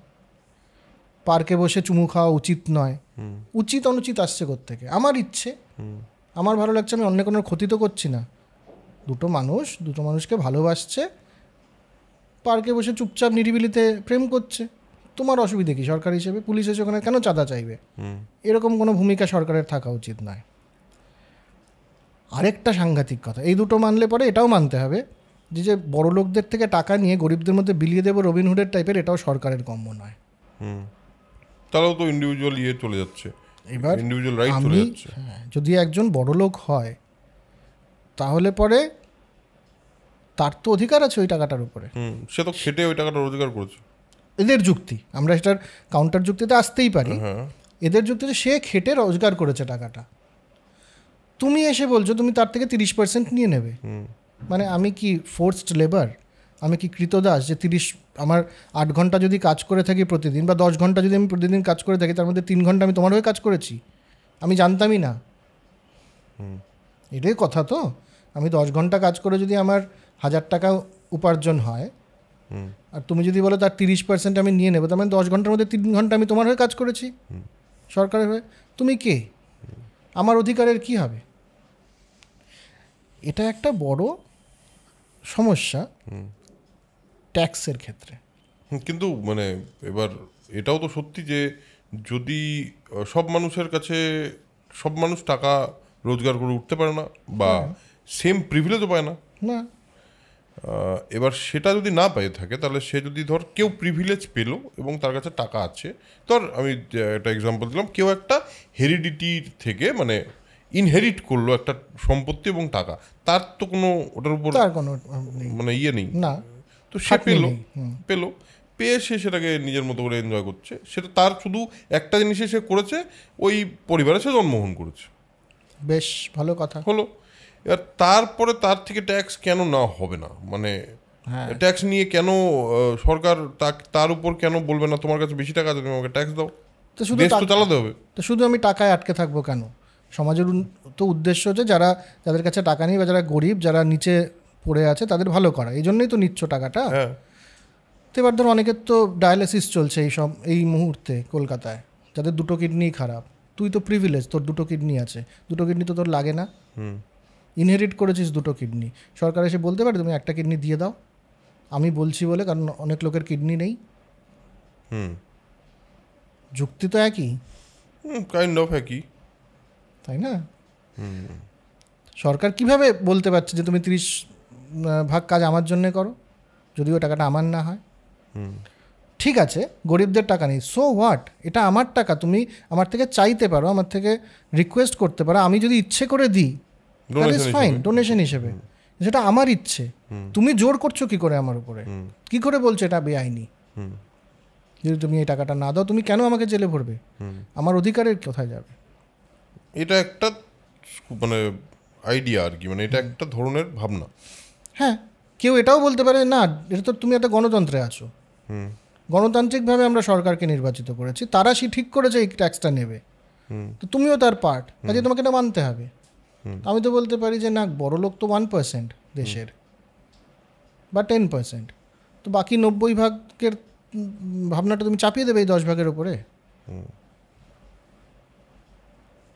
পার্কে বসে চুমু খাওয়া উচিত নয়। উচিত অনুচিত আসছে কোত্থেকে? আমার ইচ্ছে, আমার ভালো লাগছে, আমি অন্য কোনো ক্ষতি তো করছি না। দুটো মানুষকে ভালোবাসছে, পার্কে বসে চুপচাপ নিরিবিলিতে প্রেম করছে, তোমার অসুবিধে কি? সরকার হিসেবে পুলিশ এসে ওখানে কেন চাঁদা চাইবে? এরকম কোনো ভূমিকা সরকারের থাকা উচিত নয়। আরেকটা সাংঘাতিক কথা, এই দুটো মানলে পরে এটাও মানতে হবে যে বড় লোকদের থেকে টাকা নিয়ে গরিবদের মধ্যে বিলিয়ে দেবো রবিনহুডের টাইপের, এটাও সরকারের কম্য নয়। তারাও তো ইন্ডিভিজুয়াল চলে যাচ্ছে। এবার ইন্ডিভিজুয়াল রাইট চলে যাচ্ছে। যদি একজন বড় লোক হয়, তাহলে পরে তার তো অধিকার আছে ওই টাকাটার উপরে। সে তো খেটে ওই টাকাটা রোজগার করেছে। এদের যুক্তি, আমরা সেটার কাউন্টার যুক্তিতে আসতেই পারি। এদের যুক্তিতে সে খেটে রোজগার করেছে টাকাটা, তুমি এসে বলছো তুমি তার থেকে 30% নিয়ে নেবে। মানে আমি কি ফোর্সড লেবার? আমি কি কৃতদাস যে আমার 8 ঘন্টা যদি কাজ করে থাকি প্রতিদিন, বা 10 ঘন্টা যদি আমি প্রতিদিন কাজ করে থাকি, তার মধ্যে 3 ঘন্টা আমি তোমার হয়ে কাজ করেছি, আমি জানতামই না। এটাই কথা তো। আমি 10 ঘন্টা কাজ করে যদি আমার 1000 টাকা উপার্জন হয়, আর তুমি যদি বলো তার 30% আমি নিয়ে নেবো, তার মানে 10 ঘন্টার মধ্যে 3 ঘন্টা আমি তোমার হয়ে কাজ করেছি সরকারের হয়ে। তুমি কে? আমার অধিকারের কি হবে? এটা একটা বড় সমস্যা ট্যাক্সের ক্ষেত্রে। কিন্তু মানে এবার এটাও তো সত্যি যে যদি সব মানুষের কাছে সব মানুষ টাকা রোজগার করে উঠতে পারে না, বা সেম প্রিভিলেজও পায় না। এবার সেটা যদি না পেয়ে থাকে, তাহলে সে যদি ধর কেউ প্রিভিলেজ পেলো এবং তার কাছে টাকা আছে, ধর আমি একটা এক্সাম্পল দিলাম, কেউ একটা হেরিডিটির থেকে মানে ইনহেরিট করলো একটা সম্পত্তি এবং টাকা, তার তো কোনো ওটার উপর মানে নেই না, তো সে পেলো পেয়ে সে সেটাকে নিজের মতো করে এনজয় করছে। সেটা তার শুধু একটা জিনিসে সে করেছে, ওই পরিবারে সে জন্মগ্রহণ করেছে, বেশ ভালো কথা হলো। এবার তারপরে তার থেকে ট্যাক্স কেন না হবে না? মানে ট্যাক্স নিয়ে কেন সরকার তার উপর কেন বলবে না তোমার কাছে বেশি টাকা আছে, তুমি আমাকে ট্যাক্স দাও, দেশ তো চালাতে হবে। তো শুধু আমি টাকায় আটকে থাকবো কেন? সমাজের তো উদ্দেশ্য হচ্ছে যাদের কাছে টাকা নেই বা যারা গরিব, যারা নিচে পড়ে আছে, তাদের ভালো করা। এই জন্যই তো নিচ্ছ টাকাটা। তো এবার ধর অনেকের তো ডায়ালিসিস চলছে এই মুহূর্তে কলকাতায়, যাদের 2টো কিডনি খারাপ। তুই তো প্রিভিলেজ, তোর 2টো কিডনি আছে, 2টো কিডনি তো তোর লাগে না, ইনহেরিট করেছিস 2টো কিডনি। সরকার এসে বলতে পারে তুমি একটা কিডনি দিয়ে দাও, আমি বলছি বলে, কারণ অনেক লোকের কিডনি নেই। যুক্তি তো একই, কাইন্ড অফ একই, তাই না? সরকার কিভাবে বলতে পারছে যে তুমি 30% কাজ আমার জন্য করো, যদিও টাকাটা আমার না হয়? ঠিক আছে, গরিবদের টাকা নেই, সো হোয়াট, এটা আমার টাকা, তুমি আমার থেকে চাইতে পারো, আমার থেকে রিকোয়েস্ট করতে পারো, আমি যদি ইচ্ছে করে দিই দ্যাট ইজ ফাইন, ডোনেশন হিসেবে, সেটা আমার ইচ্ছে। তুমি জোর করছো কি করে আমার উপরে? কি করে বলছো এটা বেআইনি? যদি তুমি এই টাকাটা না দাও, তুমি কেন আমাকে জেলে ভরবে? আমার অধিকারের কোথায় যাবে? এটা একটা মানে আইডিয়া আর কি, মানে এটা একটা ধরনের ভাবনা। হ্যাঁ, কেউ এটাও বলতে পারে না, এটা তো তুমি একটা গণতন্ত্রে আছো, গণতান্ত্রিকভাবে আমরা সরকারকে নির্বাচিত করেছি, তারা ঠিক করেছে এই ট্যাক্সটা নেবে, তো তুমিও তার পার্ট, কাজে তোমাকে এটা মানতে হবে। আমি তো বলতে পারি যে না, বড় লোক তো 1% দেশের বা 10%, তো বাকি 90% ভাবনাটা তুমি চাপিয়ে দেবে এই 10% উপরে।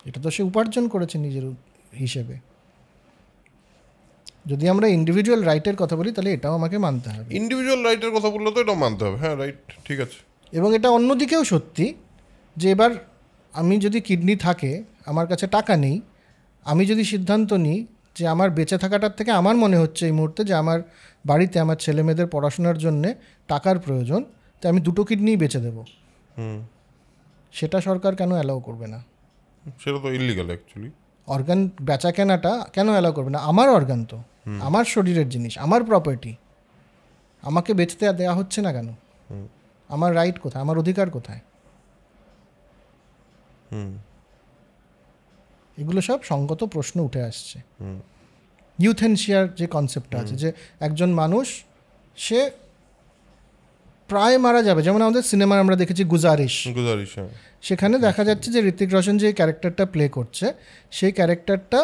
এটা তো সে উপার্জন করেছে নিজের হিসেবে। যদি আমরা ইন্ডিভিজুয়াল রাইটের কথা বলি, তাহলে এটাও আমাকে মানতে হবে। ইন্ডিভিজুয়াল রাইটের কথা বললে তো এটাও মানতে হবে, হ্যাঁ রাইট, ঠিক আছে। এবং এটা অন্যদিকেও সত্যি যে এবার আমি যদি কিডনি থাকে, আমার কাছে টাকা নেই, আমি যদি সিদ্ধান্ত নিই যে আমার বেঁচে থাকাটার থেকে আমার মনে হচ্ছে এই মুহূর্তে যে আমার বাড়িতে আমার ছেলে মেয়েদের পড়াশোনার জন্যে টাকার প্রয়োজন, তাই আমি 2 কিডনিই বেচে দেবো, সেটা সরকার কেন অ্যালাউ করবে না? সেটা তো ইলিগাল অ্যাকচুয়ালি। অর্গান বেচা কেনাটা কেন অ্যালাউ করবে না? আমার অর্গান তো, আমার শরীরের জিনিস, আমার প্রপার্টি, আমাকে বেচতে দেওয়া হচ্ছে না কেন? আমার রাইট কোথায়, আমার অধিকার কোথায়? এগুলো সব সঙ্গত প্রশ্ন উঠে আসছে। ইউথেনশিয়ার যে কনসেপ্টটা আছে, যে একজন মানুষ সে প্রায় মারা যাবে, যেমন আমাদের সিনেমায় আমরা দেখেছি গুজারিশ, সেখানে দেখা যাচ্ছে যে ঋত্বিক রোশন যে ক্যারেক্টারটা প্লে করছে, সেই ক্যারেক্টারটা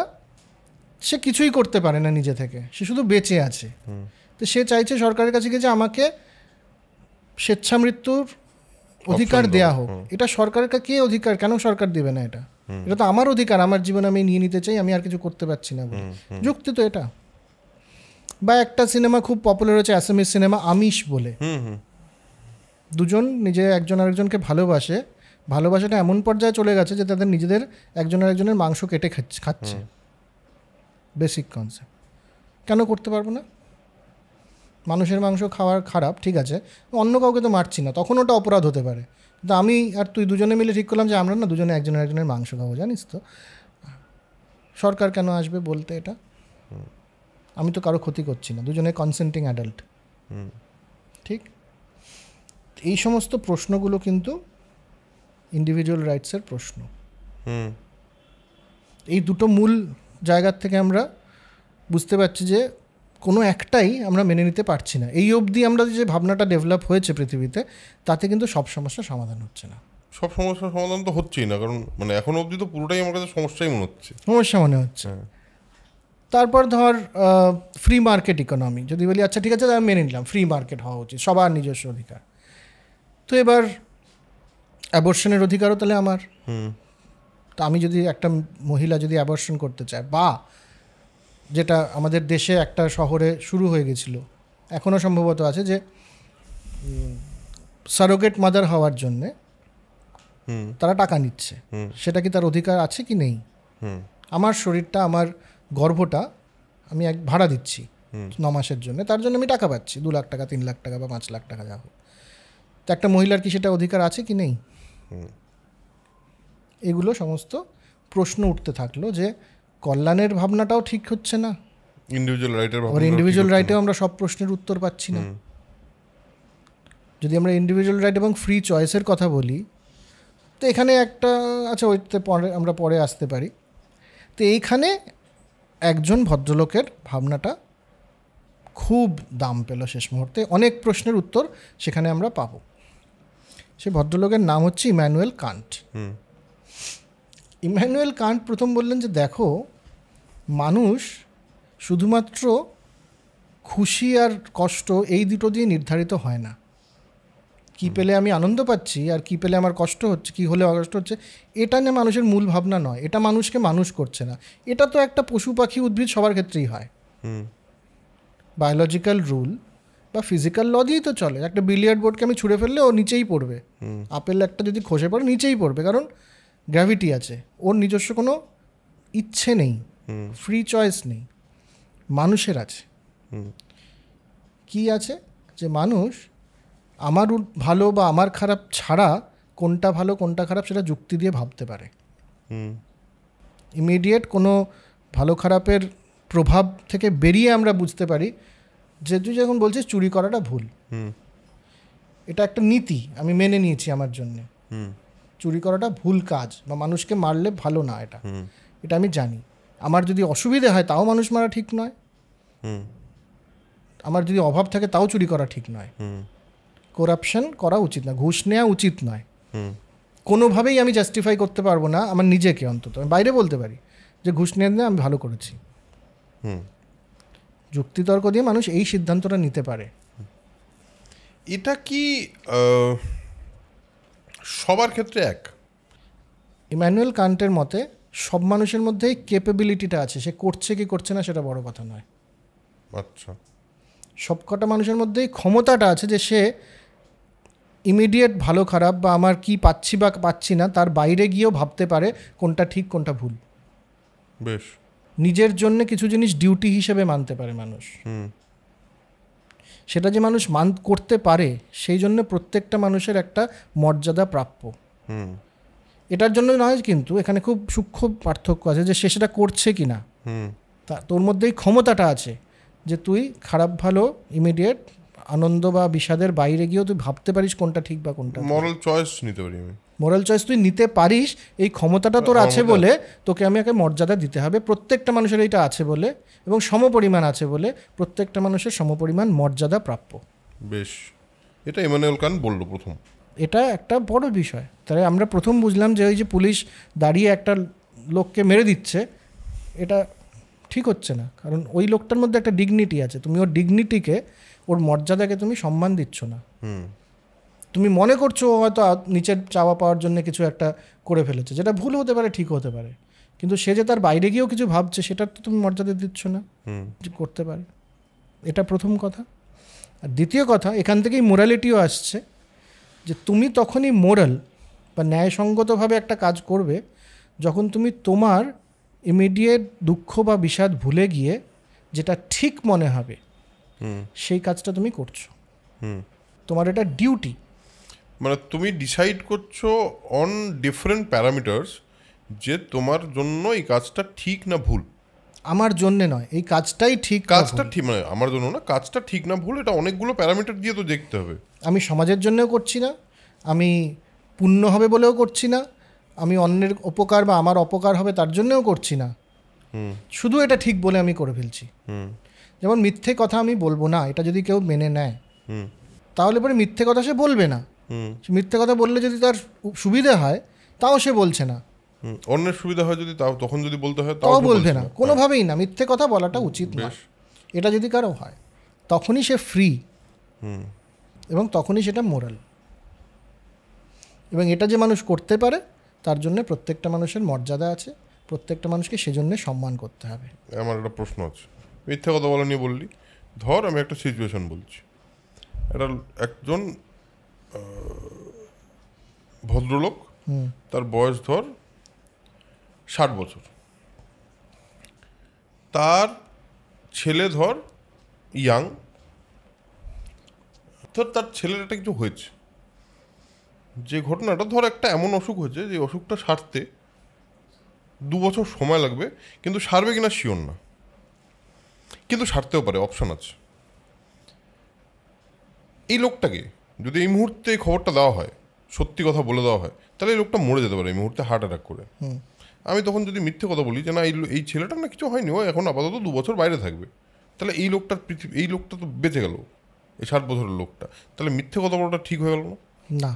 সে কিছুই করতে পারে না নিজে থেকে, সে শুধু বেঁচে আছে। তো সে চাইছে সরকারের কাছে গিয়ে যে আমাকে স্বেচ্ছামৃত্যুর অধিকার দেয়া হোক। এটা সরকারের কে অধিকার, কেন সরকার দেবে না? এটা এটা তো আমার অধিকার, আমার জীবন আমি নিয়ে নিতে চাই, আমি আর কিছু করতে পারছি না বলে। যুক্তি তো এটা। বা একটা সিনেমা খুব পপুলার হয়েছে, অ্যাসামিস সিনেমা আমিষ বলে, দুজন নিজে একজন আরেকজনকে ভালোবাসে, ভালোবাসাটা এমন পর্যায়ে চলে গেছে যে তাদের নিজেদের একজন আরেকজনের মাংস কেটে খাচ্ছে। Basic concept. কেন করতে পারবো না? মানুষের মাংস খাওয়ার খারাপ, ঠিক আছে, অন্য কাউকে তো মারছি না, তখন ওটা অপরাধ হতে পারে। কিন্তু আমি আর তুই দুজনে মিলে ঠিক করলাম যে আমরা না দুজনে একজনের মাংস খাবো, জানিস তো, সরকার কেন আসবে বলতে? এটা আমি তো কারো ক্ষতি করছি না, দুজনে কনসেন্টিং অ্যাডাল্ট, ঠিক? এই সমস্ত প্রশ্নগুলো কিন্তু ইন্ডিভিজুয়াল রাইটসের প্রশ্ন। এই দুটো মূল জায়গার থেকে আমরা বুঝতে পারছি যে কোনো একটাই আমরা মেনে নিতে পারছি না। এই অবধি আমরা যে ভাবনাটা ডেভেলপ হয়েছে পৃথিবীতে, তাতে কিন্তু সব সমস্যার সমাধান হচ্ছে না। সব সমস্যার সমাধান তো হচ্ছেই না, কারণ মানে এখনো অবধি তো পুরোটাই আমার কাছে সমস্যাই মনে হচ্ছে, সমস্যা মনে হচ্ছে। তারপর ধর ফ্রি মার্কেট ইকোনমি যদি বলি, আচ্ছা ঠিক আছে, আমি মেনে নিলাম ফ্রি মার্কেট হওয়া উচিত, সবার নিজস্ব অধিকার। তো এবার অ্যাবর্শনের অধিকারও তাহলে আমার। তো আমি যদি একটা মহিলা যদি অ্যাবর্শন করতে চায়, বা যেটা আমাদের দেশে একটা শহরে শুরু হয়ে গেছিলো, এখনও সম্ভবত আছে, যে সারোগেট মাদার হওয়ার জন্যে তারা টাকা নিচ্ছে, সেটা কি তার অধিকার আছে কি নেই? আমার শরীরটা, আমার গর্ভটা আমি ভাড়া দিচ্ছি 9 মাসের জন্য, তার জন্য আমি টাকা পাচ্ছি 2 লাখ টাকা, 3 লাখ টাকা বা 5 লাখ টাকা, যা হোক। তো একটা মহিলার কি সেটা অধিকার আছে কি নেই? এগুলো সমস্ত প্রশ্ন উঠতে থাকলো, যে কল্যাণের ভাবনাটাও ঠিক হচ্ছে না, ইন্ডিভিজুয়াল রাইটেও আমরা সব প্রশ্নের উত্তর পাচ্ছি না। যদি আমরা ইন্ডিভিজুয়াল রাইট এবং ফ্রি চয়েসের কথা বলি, তো এখানে একটা আচ্ছা, ওইতে আমরা পরে আসতে পারি। তো এইখানে একজন ভদ্রলোকের ভাবনাটা খুব দাম পেল শেষ মুহূর্তে, অনেক প্রশ্নের উত্তর সেখানে আমরা পাবো। সে ভদ্রলোকের নাম হচ্ছে ইম্যানুয়েল কান্ট। ইম্যানুয়েল কান্ট প্রথম বললেন যে দেখো, মানুষ শুধুমাত্র খুশি আর কষ্ট এই দুটো দিয়ে নির্ধারিত হয় না। কী পেলে আমি আনন্দ পাচ্ছি আর কী পেলে আমার কষ্ট হচ্ছে, কী হলে কষ্ট হচ্ছে, এটা নিয়ে মানুষের মূল ভাবনা নয়, এটা মানুষকে মানুষ করছে না। এটা তো একটা পশু পাখি উদ্ভিদ সবার ক্ষেত্রেই হয়, বায়োলজিক্যাল রুল বা ফিজিক্যাল ল দিয়েই তো চলে। একটা বিলিয়ার্ড বোর্ডকে আমি ছুঁড়ে ফেললে ও নিচেই পড়বে, আপেল একটা যদি খসে পড়ে নিচেই পড়বে, কারণ গ্র্যাভিটি আছে, ওর নিজস্ব কোনো ইচ্ছে নেই, ফ্রি চয়েস নেই। মানুষের আছে, কি আছে, যে মানুষ আমার ভালো বা আমার খারাপ ছাড়া কোনটা ভালো কোনটা খারাপ সেটা যুক্তি দিয়ে ভাবতে পারে। ইমিডিয়েট কোনো ভালো খারাপের প্রভাব থেকে বেরিয়ে আমরা বুঝতে পারি যে তুই যখন বলছিস চুরি করাটা ভুল, এটা একটা নীতি আমি মেনে নিয়েছি আমার জন্যে, চুরি করাটা ভুল কাজ বা মানুষকে মারলে ভালো না, এটা আমি জানি। আমার যদি অসুবিধে হয় তাও মানুষ মারা ঠিক নয়, আমার যদি অভাব থাকে তাও চুরি করা ঠিক নয়, করাপশন করা উচিত না, ঘুষ নেওয়া উচিত নয়। কোনোভাবেই আমি জাস্টিফাই করতে পারবো না আমার নিজেকে, অন্তত আমি বাইরে বলতে পারি যে ঘুষ নিয়ে আমি ভালো করেছি। যুক্তিতর্ক দিয়ে মানুষ এই সিদ্ধান্তটা নিতে পারে। এটা কি সবার ক্ষেত্রে এক? ইম্যানুয়েল কান্টের মতে সব মানুষের মধ্যেই ক্যাপাবিলিটিটা আছে, সে করছে কি করছে না সেটা বড় কথা নয়। আচ্ছা, সবকটা মানুষের মধ্যেই ক্ষমতাটা আছে যে সে ইমিডিয়েট ভালো খারাপ বা আমার কি পাচ্ছি বা পাচ্ছি না তার বাইরে গিয়েও ভাবতে পারে কোনটা ঠিক কোনটা ভুল। বেশ, নিজের জন্য কিছু জিনিস ডিউটি হিসেবে মানতে পারে মানুষ, সেটা যে মানুষ করতে পারে, সেই জন্য প্রত্যেকটা মানুষের একটা মর্যাদা প্রাপ্য। এটার জন্য নয়, কিন্তু এখানে খুব সূক্ষ্ম পার্থক্য আছে যে সে সেটা করছে কি না। তা তোর মধ্যেই ক্ষমতাটা আছে যে তুই খারাপ ভালো ইমিডিয়েট আনন্দ বা বিষাদের বাইরে গিয়েও তুই ভাবতে পারিস কোনটা ঠিক বা কোনটা। মোরাল চয়েস নিতে পারি আমি, মোরাল চয়েস তুই নিতে পারিস, এই ক্ষমতাটা তোর আছে বলে তোকে আমি একে মর্যাদা দিতে হবে। প্রত্যেকটা মানুষের এইটা আছে বলে এবং সমপরিমাণ আছে বলে প্রত্যেকটা মানুষের সমপরিমাণ মর্যাদা প্রাপ্য। বেশ, এটা ইমানুয়েল কান্ট বললো প্রথম। এটা একটা বড় বিষয়। তাহলে আমরা প্রথম বুঝলাম যে ওই যে পুলিশ দাঁড়িয়ে একটা লোককে মেরে দিচ্ছে, এটা ঠিক হচ্ছে না, কারণ ওই লোকটার মধ্যে একটা ডিগনিটি আছে। তুমি ওর ডিগনিটিকে, ওর মর্যাদাকে তুমি সম্মান দিচ্ছ না। তুমি মনে করছো ও হয়তো নিচের চাওয়া পাওয়ার জন্য কিছু একটা করে ফেলেছে, যেটা ভুল হতে পারে, ঠিক হতে পারে, কিন্তু সে যে তার বাইরে গিয়েও কিছু ভাবছে, সেটার তো তুমি মর্যাদা দিচ্ছ না যে করতে পারে। এটা প্রথম কথা। আর দ্বিতীয় কথা, এখান থেকেই মোরালিটিও আসছে, যে তুমি তখনই মোরাল বা ন্যায়সঙ্গতভাবে একটা কাজ করবে যখন তুমি তোমার ইমিডিয়েট দুঃখ বা বিষাদ ভুলে গিয়ে যেটা ঠিক মনে হবে সেই কাজটা তুমি করছো। তোমার এটা ডিউটি। মানে তুমি ডিসাইড করছো অন ডিফারেন্ট প্যারামিটার্স যে তোমার জন্য এই কাজটা ঠিক না ভুল। আমার জন্যে নয়, এই কাজটাই ঠিক, কাজটা ঠিক, মানে আমার জন্য না, কাজটা ঠিক না ভুল, এটা অনেকগুলো প্যারামিটার দিয়ে তো দেখতে হবে। আমি সমাজের জন্যও করছি না, আমি পুণ্য হবে বলেও করছি না, আমি অন্যের উপকার বা আমার অপকার হবে তার জন্যও করছি না, শুধু এটা ঠিক বলে আমি করে ফেলছি। যেমন মিথ্যে কথা আমি বলবো না, এটা যদি কেউ মেনে নেয় তাহলে পরে মিথ্যে কথা সে বলবে না। মিথ্যে কথা বললে যদি তার সুবিধা হয় তাও সে বলছে না, অন্যের সুবিধা হয় যদি তাও তখন যদি বলতে হয় তাও বলবে না, কোনোভাবেই না। মিথ্যে কথা বলাটা উচিত না, এটা যদি কারো হয় তখনই সে ফ্রি এবং তখনই সেটা মোরাল। এবং এটা যে মানুষ করতে পারে তার জন্য প্রত্যেকটা মানুষের মর্যাদা আছে, প্রত্যেকটা মানুষকে সেজন্য সম্মান করতে হবে। আমার একটা প্রশ্ন আছে, মিথ্যে কথা বলা নিয়ে বললি, ধর আমি একটা সিচুয়েশন বলছি, এটা একজন ভদ্রলোক, তার বয়স ধর 60 বছর, তার ছেলে ধর ইয়াং, ধর তার ছেলের একটা কিছু হয়েছে, যে ঘটনাটা ধর একটা এমন অসুখ হয়েছে যে অসুখটা সারতে 2 বছর সময় লাগবে, কিন্তু সারবে কিনা শিওর না, কিন্তু সারতেও পারে, অপশন আছে। এই লোকটাকে যদি এই মুহূর্তে এই খবরটা দেওয়া হয়, সত্যি কথা বলে দেওয়া হয়, তাহলে এই লোকটা মরে যেতে পারে এই মুহূর্তে হার্ট অ্যাটাক করে। আমি তখন যদি মিথ্যে কথা বলি যে না এই ছেলেটার না কিছু হয়নি, ও এখন আপাতত 2 বছর বাইরে থাকবে, তাহলে এই লোকটা তো বেঁচে গেল, এই 60 বছরের লোকটা, তাহলে মিথ্যে কথা বলাটা ঠিক হয়ে গেল না?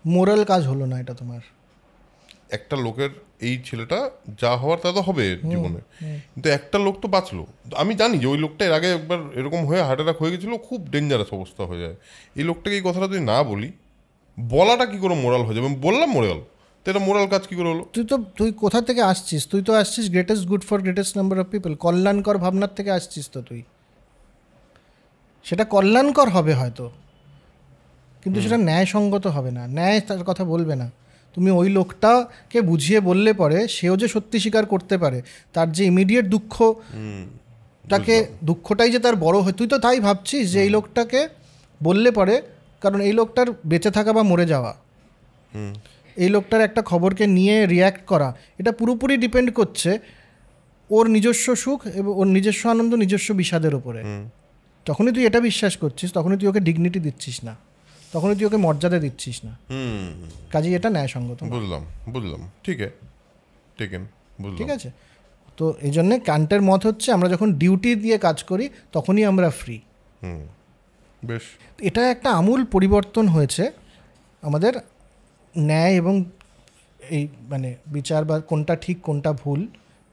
মোরাল কাজ হলো না এটা তোমার। একটা লোকের, এই ছেলেটা যা হওয়ার তা তো হবে জীবনে, কিন্তু একটা লোক তো বাঁচলো। আমি জানি যে ওই লোকটা এর আগে একবার এরকম হয়ে হার্ট অ্যাটাক হয়ে গেছিলো, খুব ডেঞ্জারাস অবস্থা হয়ে যায়। এই লোকটাকে এই কথাটা যদি না বলি, বলাটা কি করে মোরাল হয়ে যাবে? আমি বললাম মোরাল, তো এটা মোরাল কাজ কি করে হলো? তুই কোথা থেকে আসছিস? তুই তো আসছিস greatest good for greatest number of people, কল্যাণকর ভাবনার থেকে আসছিস তো তুই। সেটা কল্যাণকর হবে হয়তো, কিন্তু সেটা ন্যায়সঙ্গত হবে না, ন্যায় তার কথা বলবে না। তুমি ওই লোকটাকে বুঝিয়ে বললে পরে সেও যে সত্যি স্বীকার করতে পারে, তার যে ইমিডিয়েট দুঃখটাই যে তার বড় হয়, তুই তো তাই ভাবছিস যে এই লোকটাকে বললে পরে, কারণ এই লোকটার বেঁচে থাকা বা মরে যাওয়া, এই লোকটার একটা খবরকে নিয়ে রিয়্যাক্ট করা, এটা পুরোপুরি ডিপেন্ড করছে ওর নিজস্ব সুখ এবং ওর নিজস্ব আনন্দ, নিজস্ব বিষাদের উপরে। তখনই তুই এটা বিশ্বাস করছিস, তখনই তুই ওকে ডিগনিটি দিচ্ছিস না, তখনই তুই ওকে মর্যাদা দিচ্ছিস না। কাজেই এটা ন্যায়সঙ্গত। বুঝলাম ঠিক আছে। তো এই জন্যে কান্টের মত হচ্ছে আমরা যখন ডিউটি দিয়ে কাজ করি তখনই আমরা ফ্রি। বেশ, এটা একটা আমূল পরিবর্তন হয়েছে আমাদের ন্যায় এবং এই মানে বিচার বা কোনটা ঠিক কোনটা ভুল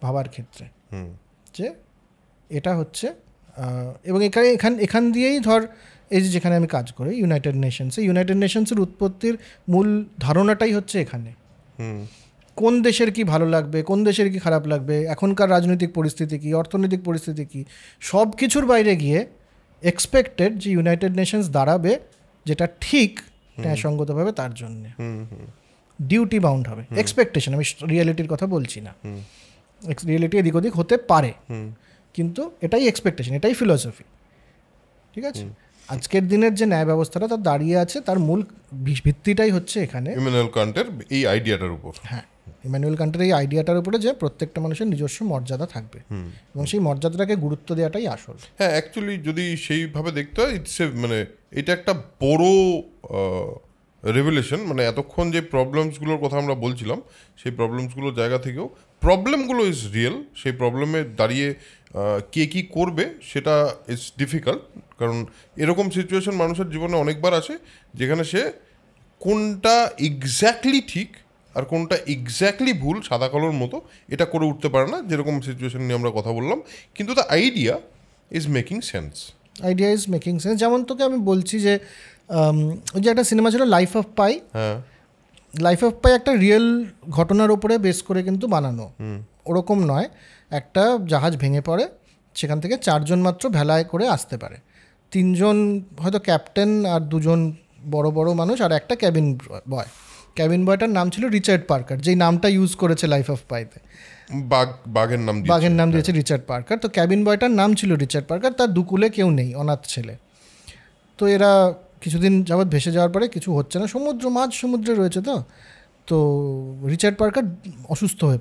ভাবার ক্ষেত্রে, যে এটা হচ্ছে। এবং এখান দিয়েই ধর এই যে যেখানে আমি কাজ করি ইউনাইটেড নেশনসের উৎপত্তির মূল ধারণাটাই হচ্ছে এখানে কোন দেশের কি ভালো লাগবে, কোন দেশের কি খারাপ লাগবে, এখনকার রাজনৈতিক পরিস্থিতি কি, অর্থনৈতিক পরিস্থিতি কি, সব কিছুর বাইরে গিয়ে এক্সপেক্টেড যে ইউনাইটেড নেশনস দাঁড়াবে যেটা ঠিক ন্যায়সঙ্গতভাবে, তার জন্যে ডিউটি বাউন্ড হবে। এক্সপেকটেশন, আমি রিয়েলিটির কথা বলছি না। রিয়েলিটি এদিক ওদিক হতে পারে, কিন্তু এটাই এক্সপেকটেশন, এটাই ফিলসফি, ঠিক আছে? আজকের দিনের যে ন্যায় ব্যবস্থাটা তার দাঁড়িয়ে আছে, তার মূল ভিত্তিটাই হচ্ছে এখানে ইমানুয়েল কান্টের এই আইডিয়াটার উপর। হ্যাঁ, ইমানুয়েল কান্টের এই আইডিয়াটার উপরে যে প্রত্যেকটা মানুষের নিজস্ব মর্যাদা থাকবে এবং সেই মর্যাদাটাকে গুরুত্ব দেওয়াটাই আসল। হ্যাঁ, অ্যাকচুয়ালি যদি সেইভাবে দেখতে হয় ইটস মানে এটা একটা বড় রেভেলেশন। মানে এতক্ষণ যে প্রবলেমসগুলোর কথা আমরা বলছিলাম, সেই প্রবলেমসগুলোর জায়গা থেকেও প্রবলেমগুলো ইজ রিয়েল। সেই প্রবলেমে দাঁড়িয়ে কে কী করবে সেটা ইজ ডিফিকাল্ট, কারণ এরকম সিচুয়েশন মানুষের জীবনে অনেকবার আসে যেখানে সে কোনটা এক্স্যাক্টলি ঠিক আর কোনটা এক্স্যাক্টলি ভুল, সাদা কালোর মতো এটা করে উঠতে পারে না, যেরকম সিচুয়েশন নিয়ে আমরা কথা বললাম। কিন্তু the idea is making sense. Idea is making sense. যেমন তোকে আমি বলছি যে ওই যে একটা সিনেমা ছিল লাইফ অফ পাই, হ্যাঁ, লাইফ অফ পাই একটা রিয়েল ঘটনার ওপরে বেস করে কিন্তু বানানো, ওরকম নয়। একটা জাহাজ ভেঙে পড়ে, সেখান থেকে 4 জন মাত্র ভেলায় করে আসতে পারে, 3 জন হয়তো ক্যাপ্টেন আর 2 জন বড় বড় মানুষ আর একটা ক্যাবিন বয়। ক্যাবিন বয়টার নাম ছিল রিচার্ড পার্কার, যেই নামটা ইউজ করেছে লাইফ অফ পাইতে, বাঘের নাম দিয়েছে রিচার্ড পার্কার। তো ক্যাবিন বয়টার নাম ছিল রিচার্ড পার্কার, তার দুকুলে কেউ নেই, অনাথ ছেলে। তো এরা কিছুদিন যাবৎ ভেসে যাওয়ার পরে কিছু হচ্ছে না, মাঝ সমুদ্রে রয়েছে, তো রিচার্ড পার্কার অসুস্থ হয়ে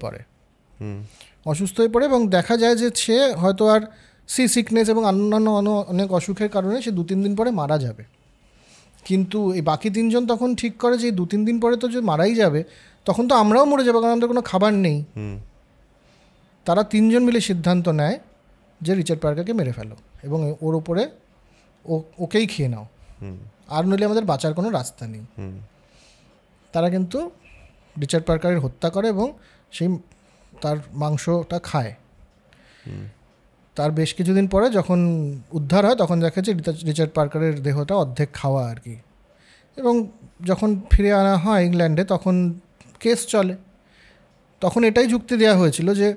পড়ে এবং দেখা যায় যে সে হয়তো আর সিকনেস এবং অন্যান্য অনেক অসুখের কারণে সে 2-3 দিন পরে মারা যাবে। কিন্তু এই বাকি 3 জন তখন ঠিক করে যে 2-3 দিন পরে তো যে মারাই যাবে, তখন তো আমরাও মরে যাবো, কারণ আমাদের কোনো খাবার নেই। তারা 3 জন মিলে সিদ্ধান্ত নেয় যে রিচার্ড পার্কারকে মেরে ফেলো এবং ওর ওপরে ওকেই খেয়ে নাও, আর নইলে আমাদের বাঁচার কোনো রাস্তা নেই। তারা কিন্তু রিচার্ড পার্কারের হত্যা করে এবং সেই তার মাংসটা খায়। তার বেশ কিছুদিন পরে যখন উদ্ধার হয় তখন দেখা যায় রিচার্ড পার্কারের দেহটা অর্ধেক খাওয়া আর কি। এবং যখন ফিরে আনা হয় ইংল্যান্ডে, তখন কেস চলে। তখন এটাই যুক্তি দেওয়া হয়েছিল যে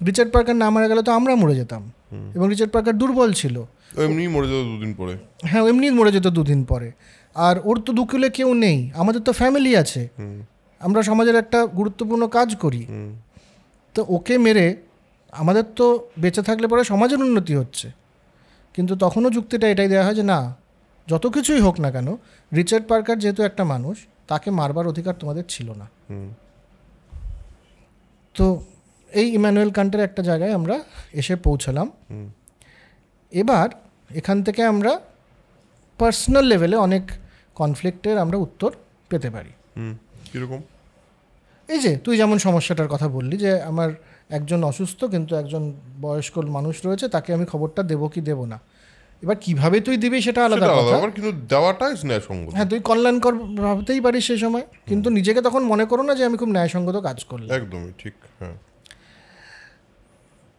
রিচার্ড পার্কার না মারা গেলে তো আমরা মরে যেতাম, এবং রিচার্ড পার্কার দুর্বল ছিল, এমনি মরে যেত 2 দিন পরে। হ্যাঁ, এমনি মরে যেত 2 দিন পরে। আর ওর তো দুকুলে কেউ নেই, আমাদের তো ফ্যামিলি আছে, আমরা সমাজের একটা গুরুত্বপূর্ণ কাজ করি, তো ওকে মেরে আমাদের তো বেঁচে থাকলে পরে সমাজের উন্নতি হচ্ছে। কিন্তু তখনও যুক্তিটা এটাই দেওয়া হয় যে না, যত কিছুই হোক না কেন, রিচার্ড পার্কার যেহেতু একটা মানুষ, তাকে মারবার অধিকার তোমাদের ছিল না। তো এই ইমানুয়েল কান্টের একটা জায়গায় আমরা এসে পৌঁছালাম। এবার এখান থেকে আমরা পার্সোনাল লেভেলে অনেক কনফ্লিক্টের আমরা উত্তর পেতে পারি। কীরকম? এই যে তুই যেমন সমস্যাটার কথা বললি যে আমার একজন অসুস্থ কিন্তু একজন বয়স্ক মানুষ রয়েছে, তাকে আমি খবরটা দেবো কি দেবো না। এবার কিভাবে তুই দিবি সেটা আলাদা কথা, কিন্তু দেওয়াটাই ন্যায়সঙ্গত। হ্যাঁ, তুই কল্যাণকর ভাবতেই পারিস সেই সময়, কিন্তু নিজেকে তখন মনে করো না যে আমি খুব ন্যায়সঙ্গত কাজ করলাম। একদমই ঠিক। হ্যাঁ,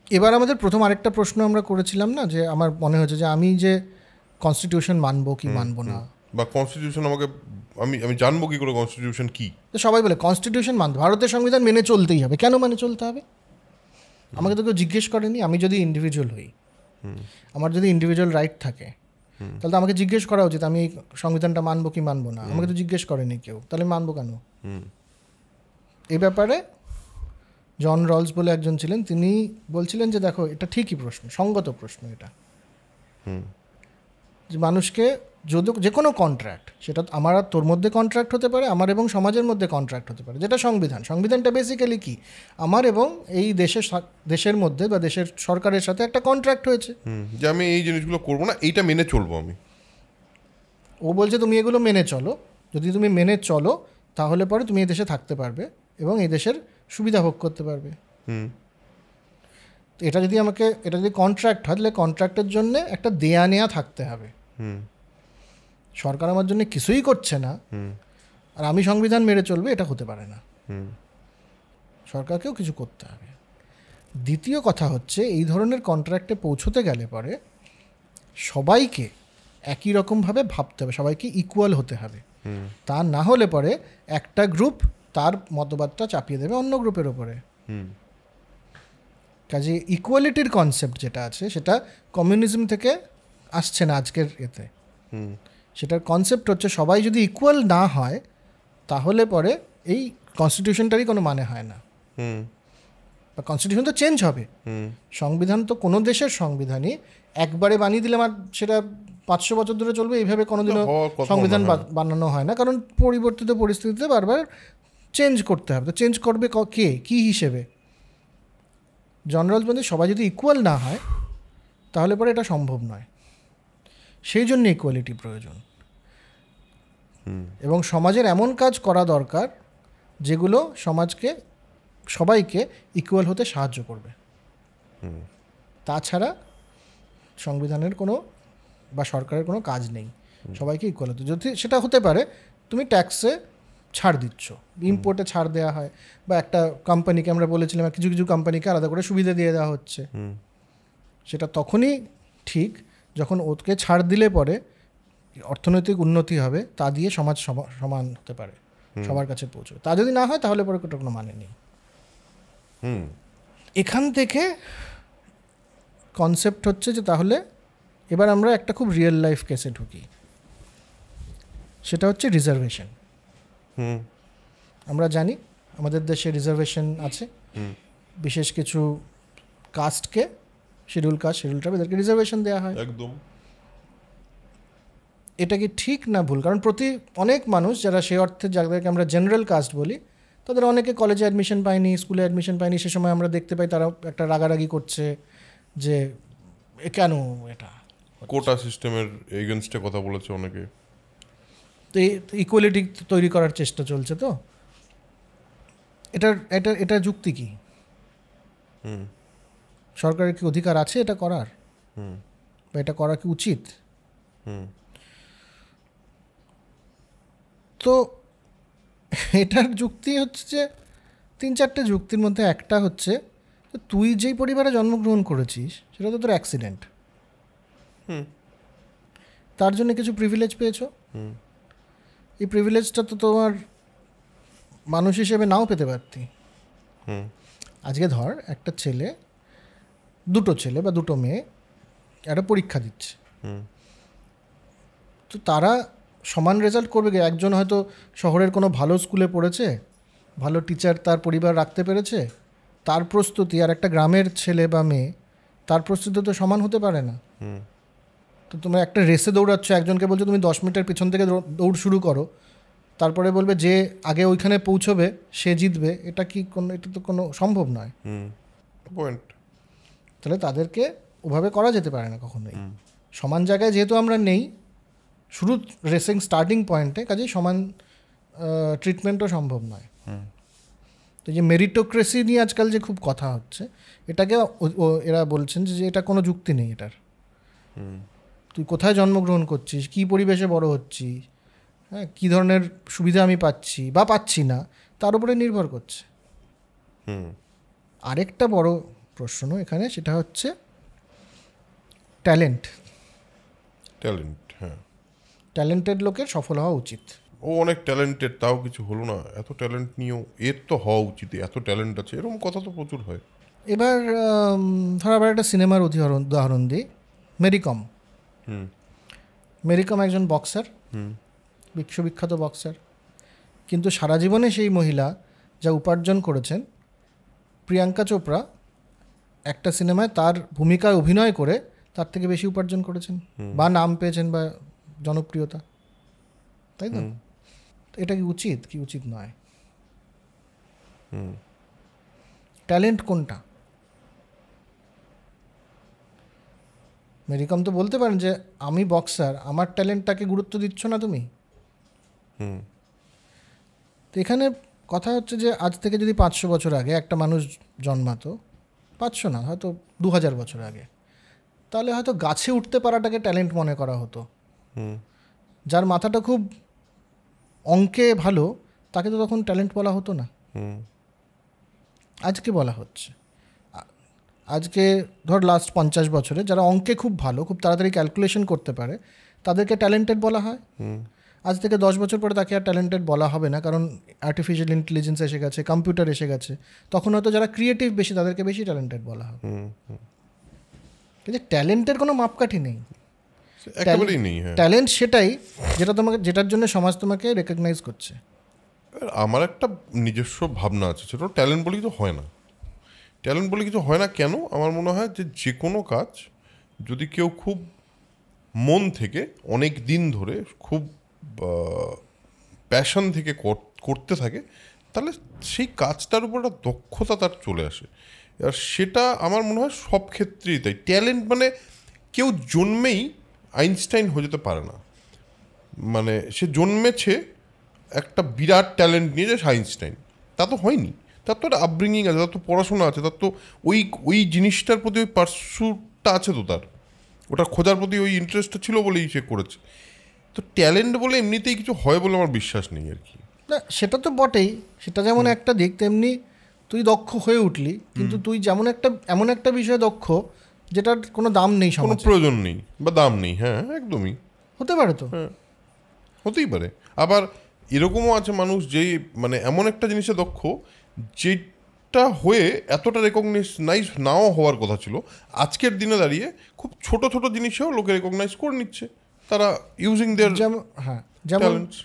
এবার আমাদের প্রথম আরেকটা প্রশ্ন আমরা করেছিলাম না, যে আমার মনে হচ্ছে যে আমি যে কনস্টিটিউশন মানবো কি মানবো না, বা কনস্টিটিউশন আমাকে আমি জানবো কি করে কনস্টিটিউশন কি। তো সবাই বলে কনস্টিটিউশন মানতে, ভারতের সংবিধান মেনে চলতেই হবে। কেন মানে চলতে হবে? আমাকে তো কেউ জিজ্ঞেস করেনি। আমি যদি ইন্ডিভিজুয়াল হই, আমার যদি ইন্ডিভিজুয়াল রাইট থাকে, তাহলে তো আমাকে জিজ্ঞেস করা উচিত আমি এই সংবিধানটা মানবো কি মানবো না। আমাকে তো জিজ্ঞেস করেনি কেউ, তাহলে মানবো কেন? এই ব্যাপারে জন রলস বলে একজন ছিলেন, তিনি বলছিলেন যে দেখো, এটা ঠিকই প্রশ্ন, সঙ্গত প্রশ্ন এটা, যে মানুষকে যদি যে কোনো কন্ট্রাক্ট, সেটা আমার আর তোর মধ্যে কন্ট্রাক্ট হতে পারে, আমার এবং সমাজের মধ্যে কন্ট্রাক্ট হতে পারে, যেটা সংবিধানটা বেসিক্যালি কি, আমার এবং এই দেশের মধ্যে বা দেশের সরকারের সাথে একটা কন্ট্রাক্ট হয়েছে যে আমি এই জিনিসগুলো করবো না, এইটা মেনে চলবো আমি। ও বলছে তুমি এগুলো মেনে চলো, যদি তুমি মেনে চলো তাহলে পরে তুমি এই দেশে থাকতে পারবে এবং এই দেশের সুবিধা ভোগ করতে পারবে। এটা যদি কন্ট্রাক্ট হয়, তাহলে কন্ট্রাক্টের জন্য একটা দেয়া নেয়া থাকতে হবে। সরকার আমার জন্য কিছুই করছে না আর আমি সংবিধান মেনে চলবে, এটা হতে পারে না। সরকারকেও কিছু করতে হবে। দ্বিতীয় কথা হচ্ছে, এই ধরনের কন্ট্রাক্টে পৌঁছতে গেলে পরে সবাইকে একই রকমভাবে ভাবতে হবে, সবাইকে ইকুয়াল হতে হবে। তা না হলে পরে একটা গ্রুপ তার মতবাদটা চাপিয়ে দেবে অন্য গ্রুপের ওপরে। কাজে ইকুয়ালিটির কনসেপ্ট যেটা আছে, সেটা কমিউনিজম থেকে আসছে না আজকের এতে। সেটার কনসেপ্ট হচ্ছে সবাই যদি ইকুয়াল না হয় তাহলে পরে এই কনস্টিটিউশনটারই কোনো মানে হয় না। বা কনস্টিটিউশন তো চেঞ্জ হবে। সংবিধান তো কোনো দেশের সংবিধানই একবারে বানিয়ে দিলে আমার সেটা 500 বছর ধরে চলবে এইভাবে কোনোদিনও সংবিধান বানানো হয় না, কারণ পরিবর্তিত পরিস্থিতিতে বারবার চেঞ্জ করতে হবে। তো চেঞ্জ করবে কে, কী হিসেবে? জেনারেল বেঞ্চে সবাই যদি ইকুয়াল না হয় তাহলে পরে এটা সম্ভব নয়। সেই জন্য ইকুয়ালিটি প্রয়োজন, এবং সমাজের এমন কাজ করা দরকার যেগুলো সমাজকে সবাইকে ইকুয়াল হতে সাহায্য করবে। তাছাড়া সংবিধানের কোনো বা সরকারের কোনো কাজ নেই সবাইকে ইকুয়াল হতে। যদি সেটা হতে পারে তুমি ট্যাক্সে ছাড় দিচ্ছ, ইম্পোর্টে ছাড় দেওয়া হয়, বা একটা কোম্পানিকে আমরা বলেছিলাম কিছু কিছু কোম্পানিকে আলাদা করে সুবিধা দিয়ে দেওয়া হচ্ছে, সেটা তখনই ঠিক যখন ওকে ছাড় দিলে পরে অর্থনৈতিক উন্নতি হবে, তা দিয়ে সমাজ সমান হতে পারে, সবার কাছে পৌঁছবে। তা যদি না হয় তাহলে পরে ওটা কোনো মানে নেই। এখান থেকে কনসেপ্ট হচ্ছে যে তাহলে এবার আমরা একটা খুব রিয়েল লাইফ কেসে ঢুকি, সেটা হচ্ছে রিজার্ভেশন। আমরা জানি আমাদের দেশে রিজার্ভেশন আছে, বিশেষ কিছু কাস্টকে, শিডিউল কাস্ট, শিডিউল ট্রাইব, এদেরকে রিজার্ভেশন দেওয়া হয়। একদম। এটা কি ঠিক না ভুল? কারণ অনেক মানুষ যারা সে অর্থে যাদেরকে আমরা জেনারেল কাস্ট বলি, তাদের অনেকে কলেজে অ্যাডমিশন পায়নি, স্কুলে অ্যাডমিশন পায়নি। সে সময় আমরা দেখতে পাই তারা একটা রাগারাগি করছে যে কেন এটা কোটা সিস্টেমের এগেনস্টে কথা বলেছে অনেকে। তো ইকুয়ালিটি তৈরি করার চেষ্টা চলছে। তো এটা যুক্তি কি? সরকারের কি অধিকার আছে এটা করার, বা এটা করা কি উচিত? তো এটার যুক্তি হচ্ছে যে 3-4টে যুক্তির মধ্যে একটা হচ্ছে তুই যেই পরিবারে জন্মগ্রহণ করেছিস সেটা তো তোর অ্যাক্সিডেন্ট, তার জন্য কিছু প্রিভিলেজ পেয়েছো। এই প্রিভিলেজটা তো তোমার মানুষ হিসেবে নাও পেতে পারতি। আজকে ধর একটা ছেলে, দুটো ছেলে বা দুটো মেয়ে একটা পরীক্ষা দিচ্ছে, তো তারা সমান রেজাল্ট করবে কি? একজন হয়তো শহরের কোনো ভালো স্কুলে পড়েছে, ভালো টিচার তার পরিবার রাখতে পেরেছে, তার প্রস্তুতি, আর একটা গ্রামের ছেলে বা মেয়ে তার প্রস্তুতি তো সমান হতে পারে না। তো তোমরা একটা রেসে দৌড়াচ্ছ, একজনকে বলছো তুমি 10 মিটার পিছন থেকে দৌড় শুরু করো, তারপরে বলবে যে আগে ওইখানে পৌঁছবে সে জিতবে। এটা তো কোনো সম্ভব নয়। পয়েন্ট। তাহলে তাদেরকে ওভাবে করা যেতে পারে না কখনোই। সমান জায়গায় যেহেতু আমরা নেই শুরু রেসিং স্টার্টিং পয়েন্টে, কাজেই সমান ট্রিটমেন্টও সম্ভব নয়। তো যে মেরিটোক্রেসি নিয়ে আজকাল যে খুব কথা হচ্ছে, এটাকে এরা বলছেন যে এটা কোনো যুক্তি নেই এটার। তুই কোথায় জন্মগ্রহণ করছিস, কী পরিবেশে বড় হচ্ছিস, হ্যাঁ, কী ধরনের সুবিধা আমি পাচ্ছি বা পাচ্ছি না, তার উপরে নির্ভর করছে। আরেকটা বড় প্রশ্ন এখানে, সেটা হচ্ছে ট্যালেন্ট। হ্যাঁ, ট্যালেন্টেড লোকের সফল হওয়া উচিত। ও অনেক ট্যালেন্টেড, তাও কিছু হলো না। এত ট্যালেন্ট নিয়েও এর তো হওয়া উচিত, এত ট্যালেন্ট আছে, এরকম কথা তো প্রচুর হয়। এবার ধর আবার একটা সিনেমার উদাহরণ দিই, মেরিকম। মেরিকম একজন বক্সার, বিশ্ববিখ্যাত বক্সার, কিন্তু সারা জীবনে সেই মহিলা যা উপার্জন করেছেন, প্রিয়াঙ্কা চোপড়া একটা সিনেমায় তার ভূমিকায় অভিনয় করে তার থেকে বেশি উপার্জন করেছেন বা নাম পেয়েছেন বা জনপ্রিয়তা, তাই না? এটা কি উচিত কি উচিত নয়? ট্যালেন্ট কোনটা? মেরিকম তো বলতে পারেন যে আমি বক্সার, আমার ট্যালেন্টটাকে গুরুত্ব দিচ্ছ না তুমি। তো এখানে কথা হচ্ছে যে আজ থেকে যদি 500 বছর আগে একটা মানুষ জন্মাতো, 500 না হয়তো 2000 বছর আগে, তাহলে হয়তো গাছে উঠতে পারাটাকে ট্যালেন্ট মনে করা হতো। যার মাথাটা খুব অঙ্কে ভালো তাকে তো তখন ট্যালেন্ট বলা হতো না। আজকে বলা হচ্ছে। আজকে ধর লাস্ট 50 বছরে যারা অঙ্কে খুব ভালো, খুব তাড়াতাড়ি ক্যালকুলেশন করতে পারে, তাদেরকে ট্যালেন্টেড বলা হয়। আজ থেকে 10 বছর পরে তাকে আর ট্যালেন্টেড বলা হবে না, কারণ আর্টিফিশিয়াল ইন্টেলিজেন্স এসে গেছে, কম্পিউটার এসে গেছে। তখন হয়তো যারা ক্রিয়েটিভ বেশি তাদেরকে বেশি ট্যালেন্টেড বলা হবে। কিন্তু ট্যালেন্টের কোনো মাপকাঠি নেই। ট্যালেন্ট সেটাই যেটার জন্য সমাজ তোমাকে রেকগনাইজ করছে। আমার একটা নিজস্ব ভাবনা আছে, সেটা ট্যালেন্ট বলেই তো হয় না। ট্যালেন্ট বলে কিছু হয় না কেন? আমার মনে হয় যে কোনো কাজ যদি কেউ খুব মন থেকে অনেক দিন ধরে খুব প্যাশন থেকে করতে থাকে, তাহলে সেই কাজটার উপর একটা দক্ষতা তার চলে আসে। আর সেটা আমার মনে হয় সব ক্ষেত্রেই তাই। ট্যালেন্ট মানে কেউ জন্মেই আইনস্টাইন হয়ে যেতে পারে না, মানে সে জন্মেছে একটা বিরাট ট্যালেন্ট নিয়ে, যে আইনস্টাইন তা তো হয়নি। তার তো একটা আপব্রিঙ্গিং আছে, তার তো পড়াশোনা আছে, তার তো ওই জিনিসটার প্রতি ওই পার্সুটটা আছে, তো তার ওটা খোঁজার প্রতি ওই ইন্টারেস্টটা ছিল বলেই সে করেছে। তো ট্যালেন্ট বলে এমনিতেই কিছু হয় বলে আমার বিশ্বাস নেই আর কি। না, সেটা তো বটেই, সেটা যেমন একটা দিক, তেমনি তুই দক্ষ হয়ে উঠলি, কিন্তু তুই এমন একটা বিষয়ে দক্ষ যেটার কোনো দাম নেই, কোনো প্রয়োজন নেই বা দাম নেই। হ্যাঁ, একদমই হতে পারে। তো হ্যাঁ, হতেই পারে। আবার এরকমও আছে মানুষ যেই মানে এমন একটা জিনিসে দক্ষ যেটা হয়ে এতটা রেকগনাইজ নাও হওয়ার কথা ছিল, আজকের দিনে দাঁড়িয়ে খুব ছোট ছোট জিনিসেও লোকে রেকগনাইজ করে নিচ্ছে তারা ইউজিং দেয়ার ট্যালেন্টস।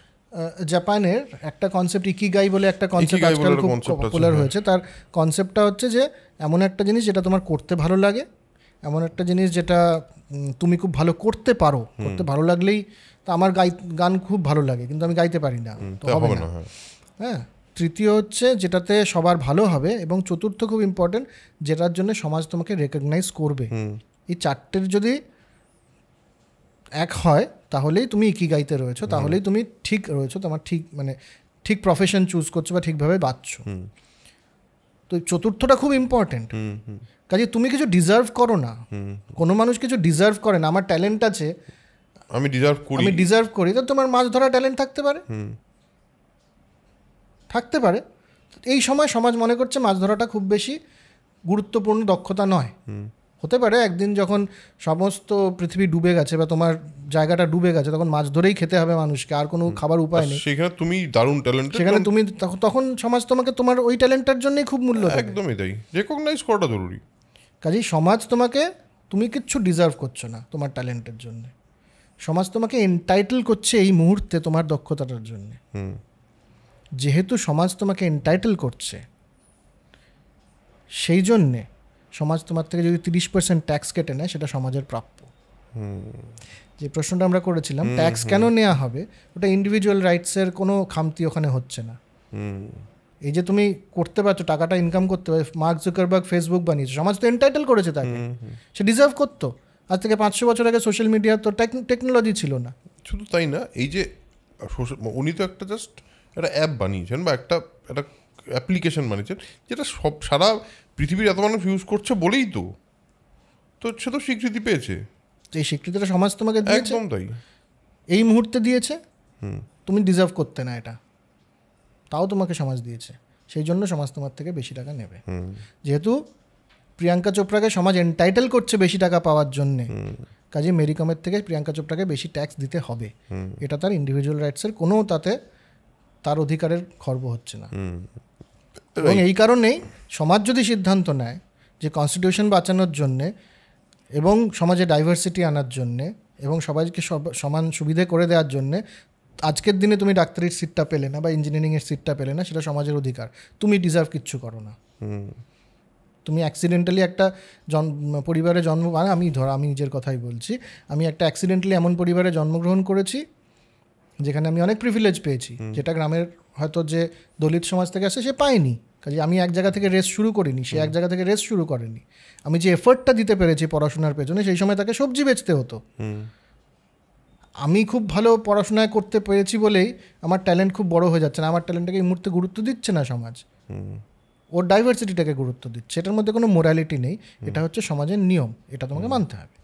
জাপানের একটা কনসেপ্ট ইকিগাই বলে একটা কনসেপ্ট আজকাল খুব পপুলার হয়েছে। তার কনসেপ্টটা হচ্ছে যে এমন একটা জিনিস যেটা তোমার করতে ভালো লাগে, এমন একটা জিনিস যেটা তুমি খুব ভালো করতে পারো, করতে ভালো লাগলেই, তো আমার গান খুব ভালো লাগে কিন্তু আমি গাইতে পারি না, তো হবে না। হ্যাঁ, তৃতীয় হচ্ছে যেটাতে সবার ভালো হবে, এবং চতুর্থ খুব ইম্পর্টেন্ট, যেটার জন্য সমাজ তোমাকে রেকগনাইজ করবে। এই চারটের যদি এক হয় তাহলেই তুমি ইকিগাইতে রয়েছো, তাহলেই তুমি ঠিক রয়েছো, তোমার ঠিক প্রফেশন চুজ করছো বা ঠিকভাবে বাঁচছো। তো চতুর্থটা খুব ইম্পর্টেন্ট। কাজে তুমি কিছু ডিজার্ভ করো না, কোনো মানুষ কিছু ডিজার্ভ করে না। আমার ট্যালেন্ট আছে, আমি ডিজার্ভ করি, তো তোমার মাছ ধরা ট্যালেন্ট থাকতে পারে। এই সময় সমাজ মনে করছে মাছ ধরাটা খুব বেশি গুরুত্বপূর্ণ দক্ষতা নয়। হতে পারে একদিন যখন সমস্ত পৃথিবী ডুবে গেছে বা তোমার জায়গাটা ডুবে গেছে, তখন মাছ ধরেই খেতে হবে মানুষকে, আর কোনো খাবার উপায় নেই, সেখানে তুমি দারুণ ট্যালেন্ট, সেখানে তুমি তখন সমাজ তোমাকে তোমার ওই ট্যালেন্টটার জন্যই খুব মূল্য দেবে। একদমই তাই, রেকগনাইজ করাটা জরুরি। কাজেই সমাজ তুমি কিচ্ছু ডিজার্ভ করছো না তোমার ট্যালেন্টের জন্য, সমাজ তোমাকে এনটাইটেল করছে এই মুহূর্তে তোমার দক্ষতাটার জন্য। যেহেতু সমাজ তোমাকে এনটাইটেল করছে, সেই জন্যে সমাজ তোমার থেকে যদি 30% ট্যাক্স কেটে নেয়, সেটা সমাজের প্রাপ্য। যে প্রশ্নটা আমরা করেছিলাম, ট্যাক্স কেন নেওয়া হবে, ওটা ইন্ডিভিজুয়াল রাইটসের কোনো খামতি ওখানে হচ্ছে না। এই যে তুমি করতে পারছো, টাকাটা ইনকাম করতে পারছো, মার্ক জুকারবার্গ ফেসবুক বানিয়েছে, সমাজ তো এনটাইটেল করেছে তাকে, সে ডিজার্ভ করতো। আজ থেকে 500 বছর আগে সোশ্যাল মিডিয়ার তো টেকনোলজি ছিল না। শুধু তাই না, এই যে উনি তো একটা জাস্ট একটা অ্যাপ বানিয়েছেন বা একটা অ্যাপ্লিকেশন বানিয়েছেন, যেটা সারা পৃথিবীর এত মানুষ ইউজ করছে বলেই তো সে তো স্বীকৃতি পেয়েছে। এই স্বীকৃতিটা সমাজ তোমাকে দিয়েছে, একদম তাই, এই মুহূর্তে দিয়েছে। তুমি ডিজার্ভ করতে না এটা, তাও তোমাকে সমাজ দিয়েছে, সেই জন্য সমাজ তোমার থেকে বেশি টাকা নেবে। যেহেতু প্রিয়াঙ্কা চোপড়াকে সমাজ এনটাইটেল করছে বেশি টাকা পাওয়ার জন্যে, কাজে মেরি কমের থেকে প্রিয়াঙ্কা চোপড়াকে বেশি ট্যাক্স দিতে হবে। এটা তার ইন্ডিভিজুয়াল রাইটসের কোনো তাতে তার অধিকারের খর্ব হচ্ছে না। এবং এই কারণেই সমাজ যদি সিদ্ধান্ত নেয় যে কনস্টিটিউশন বাঁচানোর জন্যে এবং সমাজে ডাইভার্সিটি আনার জন্যে এবং সবাইকে সমান সুবিধে করে দেওয়ার জন্যে, আজকের দিনে তুমি ডাক্তারির সিটটা পেলে না বা ইঞ্জিনিয়ারিংয়ের সিটটা পেলে না, সেটা সমাজের অধিকার, তুমি ডিজার্ভ কিচ্ছু করো না। তুমি অ্যাক্সিডেন্টালি একটা পরিবারে আমি নিজের কথাই বলছি, আমি একটা অ্যাক্সিডেন্টালি এমন পরিবারে জন্মগ্রহণ করেছি যেখানে আমি অনেক প্রিভিলেজ পেয়েছি, যেটা গ্রামের হয়তো যে দলিত সমাজ থেকে আসে সে পায়নি। কাজে আমি এক জায়গা থেকে রেস শুরু করিনি, সে এক জায়গা থেকে রেস শুরু করেনি। আমি যে এফর্টটা দিতে পেরেছি পড়াশোনার পেছনে, সেই সময় তাকে সবজি বেচতে হতো। আমি খুব ভালো পড়াশোনায় করতে পেরেছি বলেই আমার ট্যালেন্ট খুব বড় হয়ে যাচ্ছে না, আমার ট্যালেন্টটাকে এই মুহূর্তে গুরুত্ব দিচ্ছে না সমাজ, ওর ডাইভার্সিটিটাকে গুরুত্ব দিচ্ছে। এটার মধ্যে কোনো মোরালিটি নেই, এটা হচ্ছে সমাজের নিয়ম, এটা তোমাকে মানতে হবে।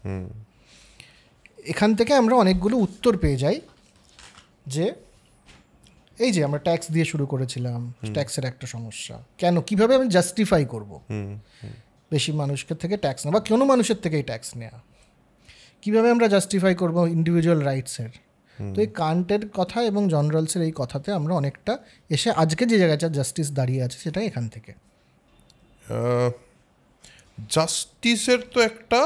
এখান থেকে আমরা অনেকগুলো উত্তর পেয়ে যাই, যে এই যে আমরা ট্যাক্স দিয়ে শুরু করেছিলাম, ট্যাক্সের একটা সমস্যা কেন, কিভাবে আমি জাস্টিফাই করব বেশি মানুষের থেকে ট্যাক্স নেওয়া বা কোনো মানুষের থেকেই ট্যাক্স নেওয়া, কীভাবে আমরা জাস্টিফাই করব ইন্ডিভিজুয়াল রাইটসের। তো এই কান্টের কথা এবং জন রলসের এই কথাতে আমরা অনেকটা এসে আজকে যে জায়গাটা জাস্টিস দাঁড়িয়ে আছে সেটা এখান থেকে। জাস্টিসের তো একটা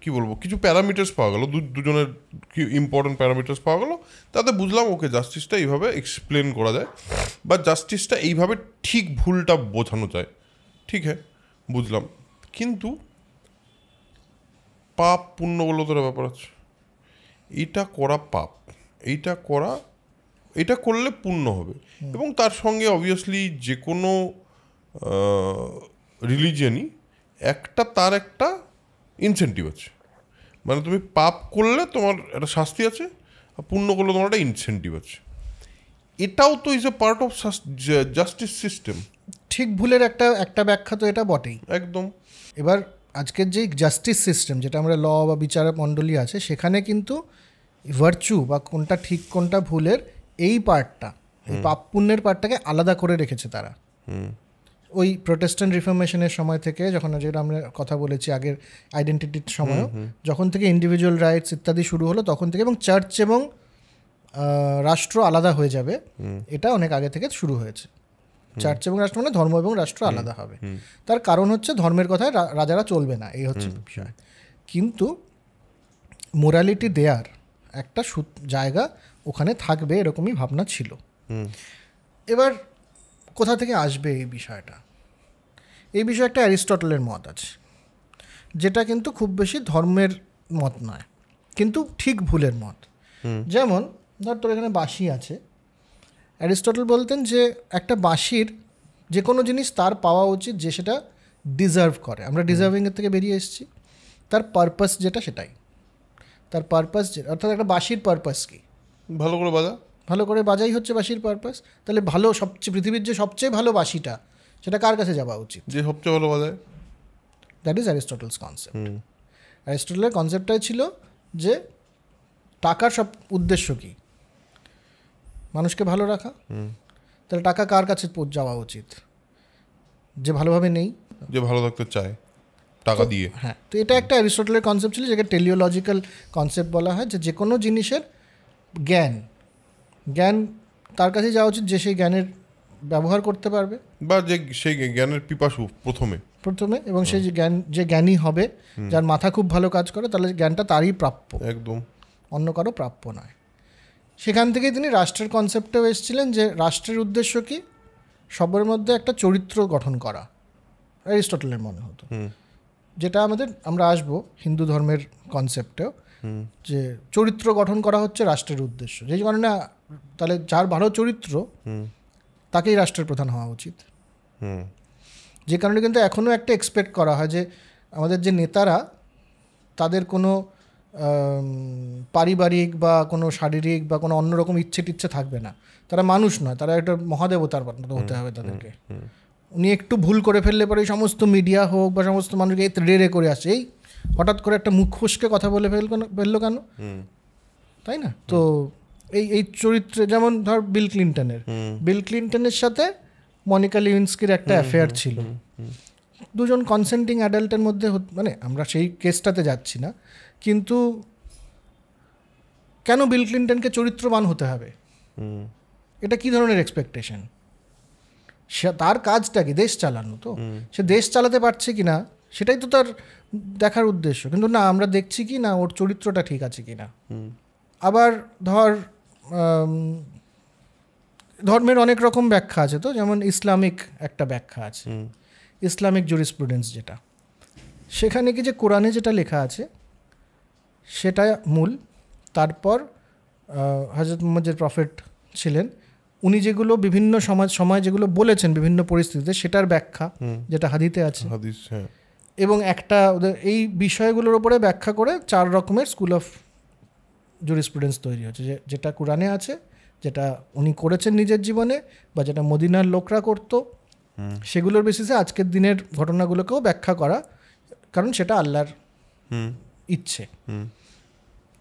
কি বলবো, কিছু প্যারামিটার্স পাওয়া গেল, দুজনের কি ইম্পর্টেন্ট প্যারামিটার্স পাওয়া গেল, তাতে বুঝলাম ওকে জাস্টিসটা এইভাবে এক্সপ্লেন করা যায় বা জাস্টিসটা এইভাবে ঠিক ভুলটা বোঝানো যায়। ঠিক হ্যাঁ, বুঝলাম, কিন্তু পাপ পুণ্য বলে তোর ব্যাপার আছে। এইটা করা পাপ, এটা করলে পুণ্য হবে, এবং তার সঙ্গে অবভিয়াসলি যে কোনো রিলিজিয়ানই তার একটা ইনসেন্টিভ আছে। মানে তুমি পাপ করলে তোমার একটা শাস্তি আছে, আর পুণ্য করলে তোমার একটা ইনসেন্টিভ আছে। এটাও তো is a part of justice system. ঠিক ভুলের একটা ব্যাখ্যা তো এটা বটেই একদম। এবার আজকের যেই জাস্টিস সিস্টেম, যেটা আমরা ল বা বিচার মণ্ডলী আছে, সেখানে কিন্তু ভার্চু বা কোনটা ঠিক কোনটা ভুলের এই পার্টটা, এই পাপ পুণ্যের পার্টটাকে আলাদা করে রেখেছে তারা। ওই প্রোটেস্ট্যান্ট রিফরমেশনের সময় থেকে, যখন যেটা আমরা কথা বলেছি আগের আইডেন্টিটির সময়ও, যখন থেকে ইন্ডিভিজুয়াল রাইটস ইত্যাদি শুরু হলো তখন থেকে, এবং চার্চ এবং রাষ্ট্র আলাদা হয়ে যাবে, এটা অনেক আগে থেকে শুরু হয়েছে। চার্চ এবং রাষ্ট্র মানে ধর্ম এবং রাষ্ট্র আলাদা হবে। তার কারণ হচ্ছে ধর্মের কথায় রাজারা চলবে না, এই হচ্ছে বিষয়। কিন্তু মোরালিটি দেয়ার একটা জায়গা ওখানে থাকবে, এরকমই ভাবনা ছিল। এবার কোথা থেকে আসবে এই বিষয়টা? এই বিষয়ে একটা অ্যারিস্টটলের মত আছে, যেটা কিন্তু খুব বেশি ধর্মের মত নয়, কিন্তু ঠিক ভুলের মত। যেমন ধর তোর এখানে বাঁশি আছে, অ্যারিস্টটল বলতেন যে একটা বাঁশির যে কোনো জিনিস তার পাওয়া উচিত যে সেটা ডিজার্ভ করে। আমরা ডিজার্ভিংয়ের থেকে বেরিয়ে এসেছি, তার পারপাস যেটা সেটাই, তার পারপাস অর্থাৎ একটা বাঁশির পারপাস কি? ভালো করে বাজা, ভালো করে বাজাই হচ্ছে বাঁশির পারপাস। তাহলে ভালো সবচেয়ে পৃথিবীর যে সবচেয়ে ভালো বাঁশিটা, সেটা কার কাছে যাওয়া উচিত? যে সবচেয়ে ভালো বাজায়। That is Aristotle's concept. অ্যারিস্টটলের কনসেপ্টটাই ছিল যে টাকার সব উদ্দেশ্য কী? মানুষকে ভালো রাখা। তাহলে টাকা কার কাছে যাওয়া উচিত? যে ভালোভাবে নেই, যে ভালো থাকতে চায় টাকা দিয়ে। হ্যাঁ, তো এটা একটা অ্যারিস্টটলের কনসেপ্ট ছিল, যেটা টেলিওলজিক্যাল কনসেপ্ট বলা হয়, যে কোনো জিনিসের জ্ঞান তার কাছে যাওয়া উচিত যে সেই জ্ঞানের ব্যবহার করতে পারবে, বা যে সেই জ্ঞানের পিপাসু প্রথমে, এবং সেই যে জ্ঞানী হবে, যার মাথা খুব ভালো কাজ করে, তাহলে জ্ঞানটা তারই প্রাপ্য, একদম অন্য কারো প্রাপ্য নয়। সেখান থেকেই তিনি রাষ্ট্রের কনসেপ্টেও এসেছিলেন, যে রাষ্ট্রের উদ্দেশ্য কি? সবার মধ্যে একটা চরিত্র গঠন করা, অ্যারিস্টটলের মনে হতো। যেটা আমরা আসবো হিন্দু ধর্মের কনসেপ্টেও, যে চরিত্র গঠন করা হচ্ছে রাষ্ট্রের উদ্দেশ্য। যেই কারণে তাহলে যার ভালো চরিত্র তাকেই রাষ্ট্রের প্রধান হওয়া উচিত। যে কারণে কিন্তু এখনও একটা এক্সপেক্ট করা হয় যে আমাদের যে নেতারা, তাদের কোনো পারিবারিক বা কোনো শারীরিক বা কোনো অন্যরকম ইচ্ছে থাকবে না। তারা মানুষ নয়, তারা একটা মহাদেবতার মতো হতে হবে তাদেরকে। উনি একটু ভুল করে ফেললে পরে সমস্ত মিডিয়া হোক বা সমস্ত মানুষকে রে করে আসে, এই হঠাৎ করে একটা মুখ ফসকে কথা বলে ফেললো কেন, তাই না? তো এই চরিত্রে, যেমন ধর বিল ক্লিন্টনের সাথে মনিকা লিউইন্সকির একটা অ্যাফেয়ার ছিল। দুজন কনসেন্টিং অ্যাডাল্টের মধ্যে, মানে আমরা সেই কেসটাতে যাচ্ছি না, কিন্তু কেন বিল ক্লিন্টনকে চরিত্রবান হতে হবে? এটা কি ধরনের এক্সপেকটেশন? তার কাজটা কি? দেশ চালানো। তো সে দেশ চালাতে পারছে কি না সেটাই তো তার দেখার উদ্দেশ্য। কিন্তু না, আমরা দেখছি কি না ওর চরিত্রটা ঠিক আছে কি না। আবার ধর্মের অনেক রকম ব্যাখ্যা আছে, তো যেমন ইসলামিক একটা ব্যাখ্যা আছে, ইসলামিক জুরিসপ্রুডেন্স, যেটা সেখানে কি যে কোরআনে যেটা লেখা আছে সেটা মূল, তারপর হযরত মুহাম্মদ যে প্রফেট ছিলেন উনি যেগুলো বিভিন্ন সময় যেগুলো বলেছেন বিভিন্ন পরিস্থিতিতে, সেটার ব্যাখ্যা যেটা হাদিসে আছে, এবং একটা ওদের এই বিষয়গুলোর উপরে ব্যাখ্যা করে 4 রকমের স্কুল অফ জুরিসপ্রুডেন্স তৈরি হচ্ছে, যেটা কোরআনে আছে, যেটা উনি করেছেন নিজের জীবনে, বা যেটা মদিনার লোকরা করতো, সেগুলোর বেসিসে আজকের দিনের ঘটনাগুলোকেও ব্যাখ্যা করা, কারণ সেটা আল্লাহর ইচ্ছে।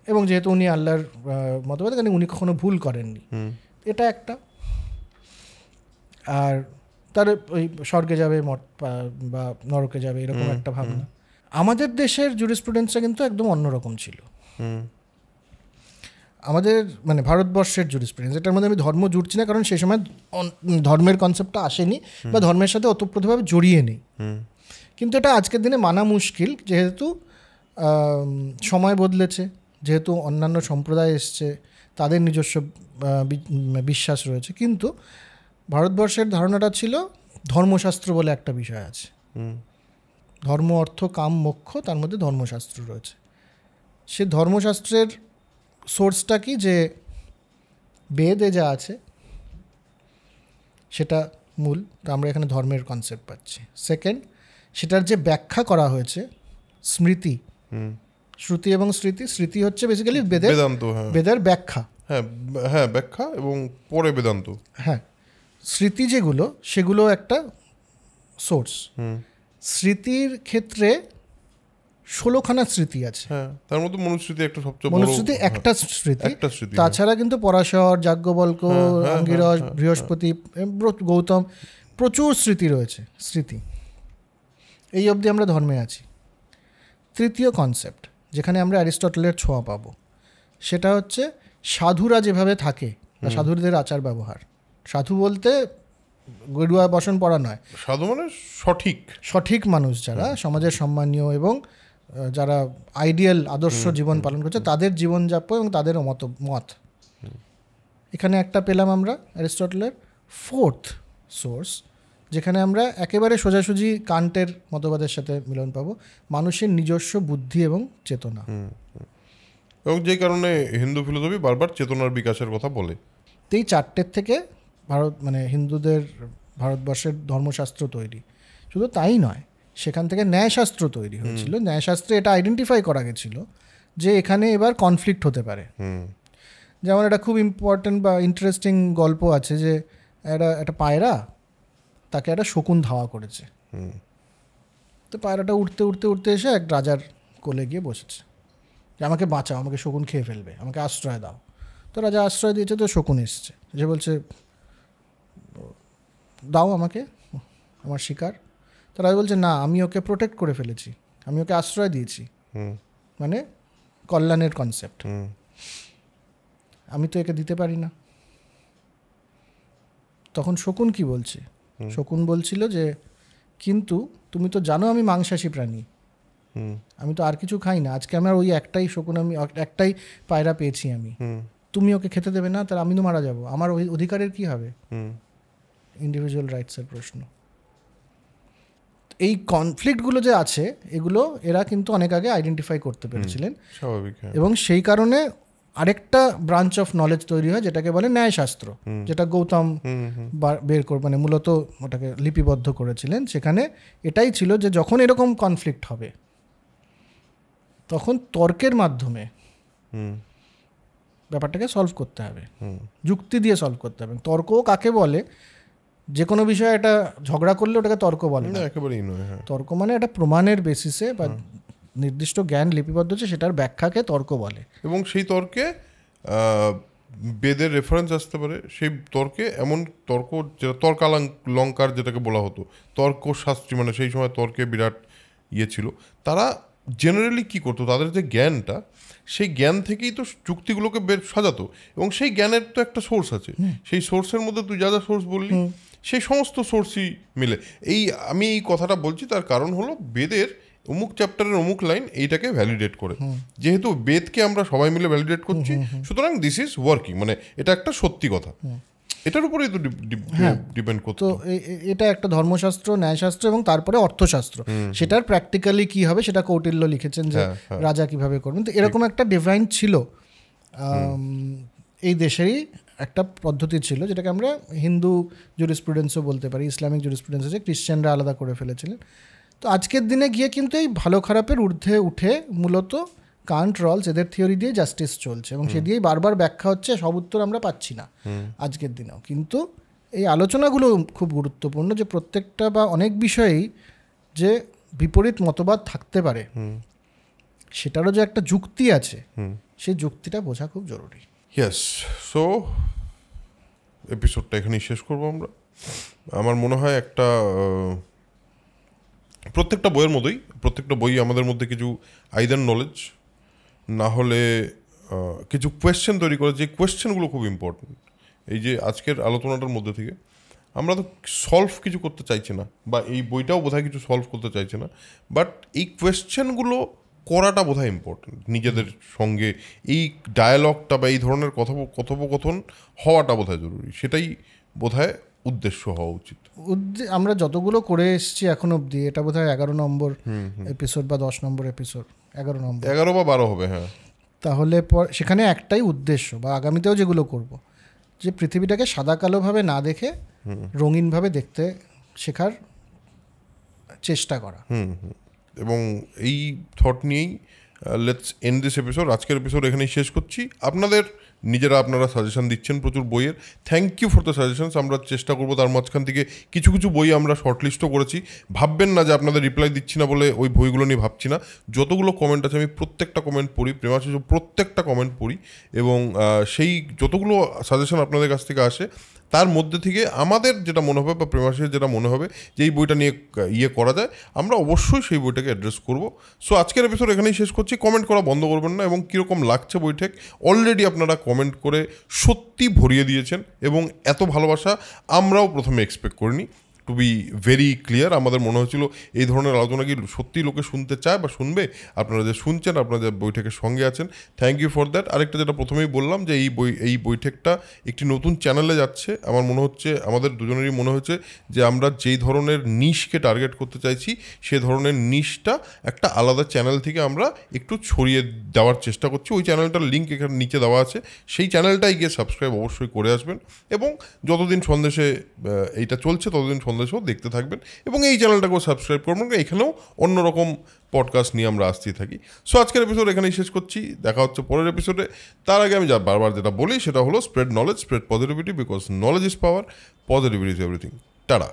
এবং যেহেতু উনি আল্লাহর মতবাদ, কারণ উনি কখনো ভুল করেননি, এটা একটা। আর তার ওই স্বর্গে যাবে বা নরকে যাবে, এরকম একটা ভাবনা। আমাদের দেশের জুরিসপ্রুডেন্সটা কিন্তু একদম অন্যরকম ছিল। আমাদের মানে ভারতবর্ষের জুরিসপ্রুডেন্স, এটার মধ্যে আমি ধর্ম জুড়ছি না, কারণ সেই সময় ধর্মের কনসেপ্টটা আসেনি বা ধর্মের সাথে ওতপ্রোতভাবে জড়িয়ে নেই। কিন্তু এটা আজকের দিনে মানা মুশকিল, যেহেতু সময় বদলেছে, যেহেতু অন্যান্য সম্প্রদায় এসছে, তাদের নিজস্ব বিশ্বাস রয়েছে। কিন্তু ভারতবর্ষের ধারণাটা ছিল ধর্মশাস্ত্র বলে একটা বিষয় আছে, ধর্ম অর্থ কাম মোক্ষ, তার মধ্যে ধর্মশাস্ত্র রয়েছে। সে ধর্মশাস্ত্রের সোর্সটা কি, যে বেদে যা আছে সেটা মূল, তো আমরা এখানে ধর্মের কনসেপ্ট পাচ্ছি। সেকেন্ড, সেটার যে ব্যাখ্যা করা হয়েছে স্মৃতি, শ্রুতি এবং স্মৃতি। স্মৃতি হচ্ছে বেসিক্যালি বেদান্ত, বেদের ব্যাখ্যা, হ্যাঁ ব্যাখ্যা, এবং পরে বেদান্ত। হ্যাঁ, স্মৃতি যেগুলো সেগুলো একটা সোর্স। স্মৃতির ক্ষেত্রে 16খানা স্মৃতি আছে, হ্যাঁ, তার মধ্যে মনুস্মৃতি একটা সবচেয়ে বড়, মনুস্মৃতি একটা স্মৃতি। তাছাড়া কিন্তু পরাশর, যাজ্ঞবল্ক্য, আঙ্গিরস, বৃহস্পতি, গৌতম, প্রচুর স্মৃতি রয়েছে। স্মৃতি, এই অবধি আমরা ধর্মে আছি। তৃতীয় কনসেপ্ট যেখানে আমরা অ্যারিস্টটলের ছোঁয়া পাবো, সেটা হচ্ছে সাধুরা যেভাবে থাকে বা সাধুদের আচার ব্যবহার। সাধু বলতে গরুয়া বসন পড়া নয়, সাধু মানে সঠিক মানুষ, যারা সমাজের সম্মানীয় এবং যারা আইডিয়াল আদর্শ জীবন পালন করছে, তাদের জীবনযাপন এবং তাদের মত। এখানে একটা পেলাম আমরা অ্যারিস্টটলের। ফোর্থ সোর্স যেখানে আমরা একেবারে সোজাসুজি কান্টের মতবাদের সাথে মিলন পাবো, মানুষের নিজস্ব বুদ্ধি এবং চেতনা। এবং যে কারণে হিন্দু ফিলোসফি বারবার চেতনার বিকাশের কথা বলে। এই চারটের থেকে হিন্দুদের ভারতবর্ষের ধর্মশাস্ত্র তৈরি। শুধু তাই নয়, সেখান থেকে ন্যায়শাস্ত্র তৈরি হয়েছিল। ন্যায়শাস্ত্রে এটা আইডেন্টিফাই করা গেছিল যে এখানে এবার কনফ্লিক্ট হতে পারে। যেমন একটা খুব ইম্পর্টেন্ট বা ইন্টারেস্টিং গল্প আছে যে একটা পায়রা, তাকে একটা শকুন ধাওয়া করেছে। তো পায়রাটা উঠতে উঠতে উঠতে এসে এক রাজার কোলে গিয়ে বসেছে যে আমাকে বাঁচাও, আমাকে শকুন খেয়ে ফেলবে, আমাকে আশ্রয় দাও। তো রাজা আশ্রয় দিয়েছে, তো শকুন এসছে, যে বলছে দাও আমাকে আমার শিকার। তো রাজা বলছে না, আমি ওকে প্রোটেক্ট করে ফেলেছি, আমি ওকে আশ্রয় দিয়েছি, মানে কল্যাণের কনসেপ্ট, আমি তো একে দিতে পারি না। তখন শকুন কি বলছে? শকুন বলছিল যে কিন্তু তুমি তো জানো আমি মাংসাশী প্রাণী, আমি তো আর কিছু খাই না, আজকে আমার ওই একটাই শকুন, আমি একটাই পায়রা পেয়েছি, আমি তুমি ওকে খেতে দেবে না, তাহলে আমি তো মারা যাবো, আমার ওই অধিকারের কি হবে? ইন্ডিভিজুয়াল রাইটসের প্রশ্ন। এই কনফ্লিক্টগুলো যে আছে, এগুলো এরা কিন্তু অনেক আগে আইডেন্টিফাই করতে পেরেছিলেন, এবং সেই কারণে আরেকটা ব্রাঞ্চ অফ নলেজ তৈরি হয় যেটাকে বলে ন্যায়শাস্ত্র, যেটা গৌতম বের করে মূলত ওটাকে লিপিবদ্ধ করেছিলেন। সেখানে এটাই ছিল যে যখন এরকম কনফ্লিক্ট হবে তখন তর্কের মাধ্যমে ব্যাপারটাকে সলভ করতে হবে, যুক্তি দিয়ে সলভ করতে হবে। তর্ক কাকে বলে? যে কোনো বিষয়ে একটা ঝগড়া করলে ওটাকে তর্ক বলে না, একেবারেই নয়। তর্ক মানে একটা প্রমাণের বেসিসে বা নির্দিষ্ট জ্ঞান লিপিবদ্ধ হচ্ছে সেটার ব্যাখ্যাকে তর্ক বলে। এবং সেই তর্কে বেদের রেফারেন্স আসতে পারে, সেই তর্কে এমন তর্ক যেটা তর্কালঙ্কার যেটাকে বলা হতো, তর্কশাস্ত্রী, মানে সেই সময় তর্কে বিরাট ছিল। তারা জেনারেলি কী করতো, তাদের যে জ্ঞানটা, সেই জ্ঞান থেকেই তো যুক্তিগুলোকে সাজাতো, এবং সেই জ্ঞানের তো একটা সোর্স আছে, সেই সোর্সের মধ্যে তুই যা যা সোর্স বললি সেই সমস্ত সোর্সই মিলে। আমি এই কথাটা বলছি তার কারণ হলো বেদের অমুক চ্যাপ্টারের অমুক লাইন এইটাকে ভ্যালিডেট করে, যেহেতু বেদকে আমরা সবাই মিলে ভ্যালিডেট করছি, সুতরাং দিস ইজ ওয়ার্কিং, মানে এটা একটা সত্যি কথা, এটার উপরেই তো ডিপেন্ড করতো। তো এটা একটা ধর্মশাস্ত্র, ন্যায়শাস্ত্র এবং তারপরে অর্থশাস্ত্র। সেটার প্র্যাকটিক্যালি কি হবে সেটা কৌটিল্য লিখেছেন যে রাজা কিভাবে করবেন। তো এরকম একটা ডিভাইন ছিল, এই দেশেরই একটা পদ্ধতি ছিল যেটাকে আমরা হিন্দু জুরিসপ্রুডেন্সও বলতে পারি, ইসলামিক জুরিসপ্রুডেন্স আছে, ক্রিশ্চিয়ানরা আলাদা করে ফেলেছিলেন। তো আজকের দিনে গিয়ে কিন্তু এই ভালো খারাপের ঊর্ধ্বে উঠে মূলত কান্ট, রলস, এদের থিওরি দিয়ে জাস্টিস চলছে, এবং সে দিয়েই বারবার ব্যাখ্যা হচ্ছে, সব উত্তর আমরা পাচ্ছি না আজকের দিনেও। কিন্তু এই আলোচনাগুলো খুব গুরুত্বপূর্ণ, যে প্রত্যেকটা বা অনেক বিষয়েই যে বিপরীত মতবাদ থাকতে পারে, সেটারও যে একটা যুক্তি আছে, সেই যুক্তিটা বোঝা খুব জরুরি। ইয়েস, সো এপিসোডটা এখানেই শেষ করবো আমরা। আমার মনে হয় একটা প্রত্যেকটা বইয়ের মতোই প্রত্যেকটা বই আমাদের মধ্যে কিছু আইদার নলেজ না হলে কিছু কোয়েশ্চেন তৈরি করে, যে কোয়েশ্চেনগুলো খুব ইম্পর্টেন্ট। এই যে আজকের আলোচনাটার মধ্যে থেকে আমরা তো সলভ কিছু করতে চাইছি না, বা এই বইটাও বোধহয় কিছু সলভ করতে চাইছে না, বাট এই কোয়েশ্চেনগুলো করাটা বোধহয় ইম্পর্টেন্ট নিজেদের সঙ্গে, এই ডায়ালগটা বা এই ধরনের কথোপকথন হওয়াটা বোধহয় জরুরি, সেটাই বোধহয় উদ্দেশ্য হওয়া উচিত? আমরা যতগুলো করে এসেছি এখন অবধি, এটা বোধহয় 11 নম্বর এপিসোড বা 10 নম্বর এপিসোড, 11 নম্বর, 11 বা 12 হবে। হ্যাঁ, তাহলে সেখানে একটাই উদ্দেশ্য, বা আগামীতেও যেগুলো করব, যে পৃথিবীটাকে সাদা কালোভাবে না দেখে রঙিনভাবে দেখতে শেখার চেষ্টা করা। এবং এই থট নিয়েই লেটস এন্ড দিস এপিসোড। আজকের এপিসোড এখানেই শেষ করছি। আপনারা সাজেশন দিচ্ছেন প্রচুর বইয়ের, thank you for the suggestions. আমরা চেষ্টা করবো তার মাঝখান থেকে কিছু কিছু বই আমরা শর্টলিস্টও করেছি। ভাববেন না যে আপনাদের রিপ্লাই দিচ্ছি না বলে ওই বইগুলো নিয়ে ভাবছি না। যতগুলো কমেন্ট আছে আমি প্রত্যেকটা কমেন্ট পড়ি, প্রেমাশিস প্রত্যেকটা কমেন্ট পড়ি, এবং সেই যতগুলো সাজেশন আপনাদের কাছ থেকে আসে তার মধ্যে থেকে আমাদের যেটা মনে হবে বা প্রেমাশিসের যেটা মনে হবে যে এই বইটা নিয়ে করা যায়, আমরা অবশ্যই সেই বইটাকে অ্যাড্রেস করব। সো আজকের এপিসোড এখানেই শেষ করছি। কমেন্ট করা বন্ধ করবেন না, এবং কীরকম লাগছে বৈঠক অলরেডি আপনারা কমেন্ট করে সত্যি ভরিয়ে দিয়েছেন, এবং এত ভালোবাসা আমরাও প্রথমে এক্সপেক্ট করিনি। টু বি ভেরি ক্লিয়ার, আমাদের মনে হচ্ছিল এই ধরনের আলোচনা কি সত্যি লোকে শুনতে চায় বা শুনবে। আপনারা যে শুনছেন, আপনারা যে বৈঠকের সঙ্গে আছেন, থ্যাংক ইউ ফর দ্যাট। আরেকটা যেটা প্রথমেই বললাম যে এই বৈঠকটা একটি নতুন চ্যানেলে যাচ্ছে। আমার মনে হচ্ছে, আমাদের দুজনেরই মনে হচ্ছে যে আমরা যেই ধরনের নিশকে টার্গেট করতে চাইছি সে ধরনের নিশটা একটা আলাদা চ্যানেল থেকে আমরা একটু ছড়িয়ে দেওয়ার চেষ্টা করছি। ওই চ্যানেলটার লিঙ্ক এখানে নিচে দেওয়া আছে, সেই চ্যানেলটাই গিয়ে সাবস্ক্রাইব অবশ্যই করে আসবেন, এবং যতদিন সন্দেশে এইটা চলছে ততদিন সন্দেশও দেখতে থাকবেন, এবং এই চ্যানেলটাকেও সাবস্ক্রাইব করবেন। এখানেও অন্যরকম পডকাস্ট নিয়ে আমরা আসতেই থাকি। সো আজকের এপিসোড এখানেই শেষ করছি, দেখা হচ্ছে পরের এপিসোডে। তার আগে আমি বারবার যেটা বলি সেটা হলো spread knowledge, spread positivity, because knowledge is power, positivity is everything. Tata.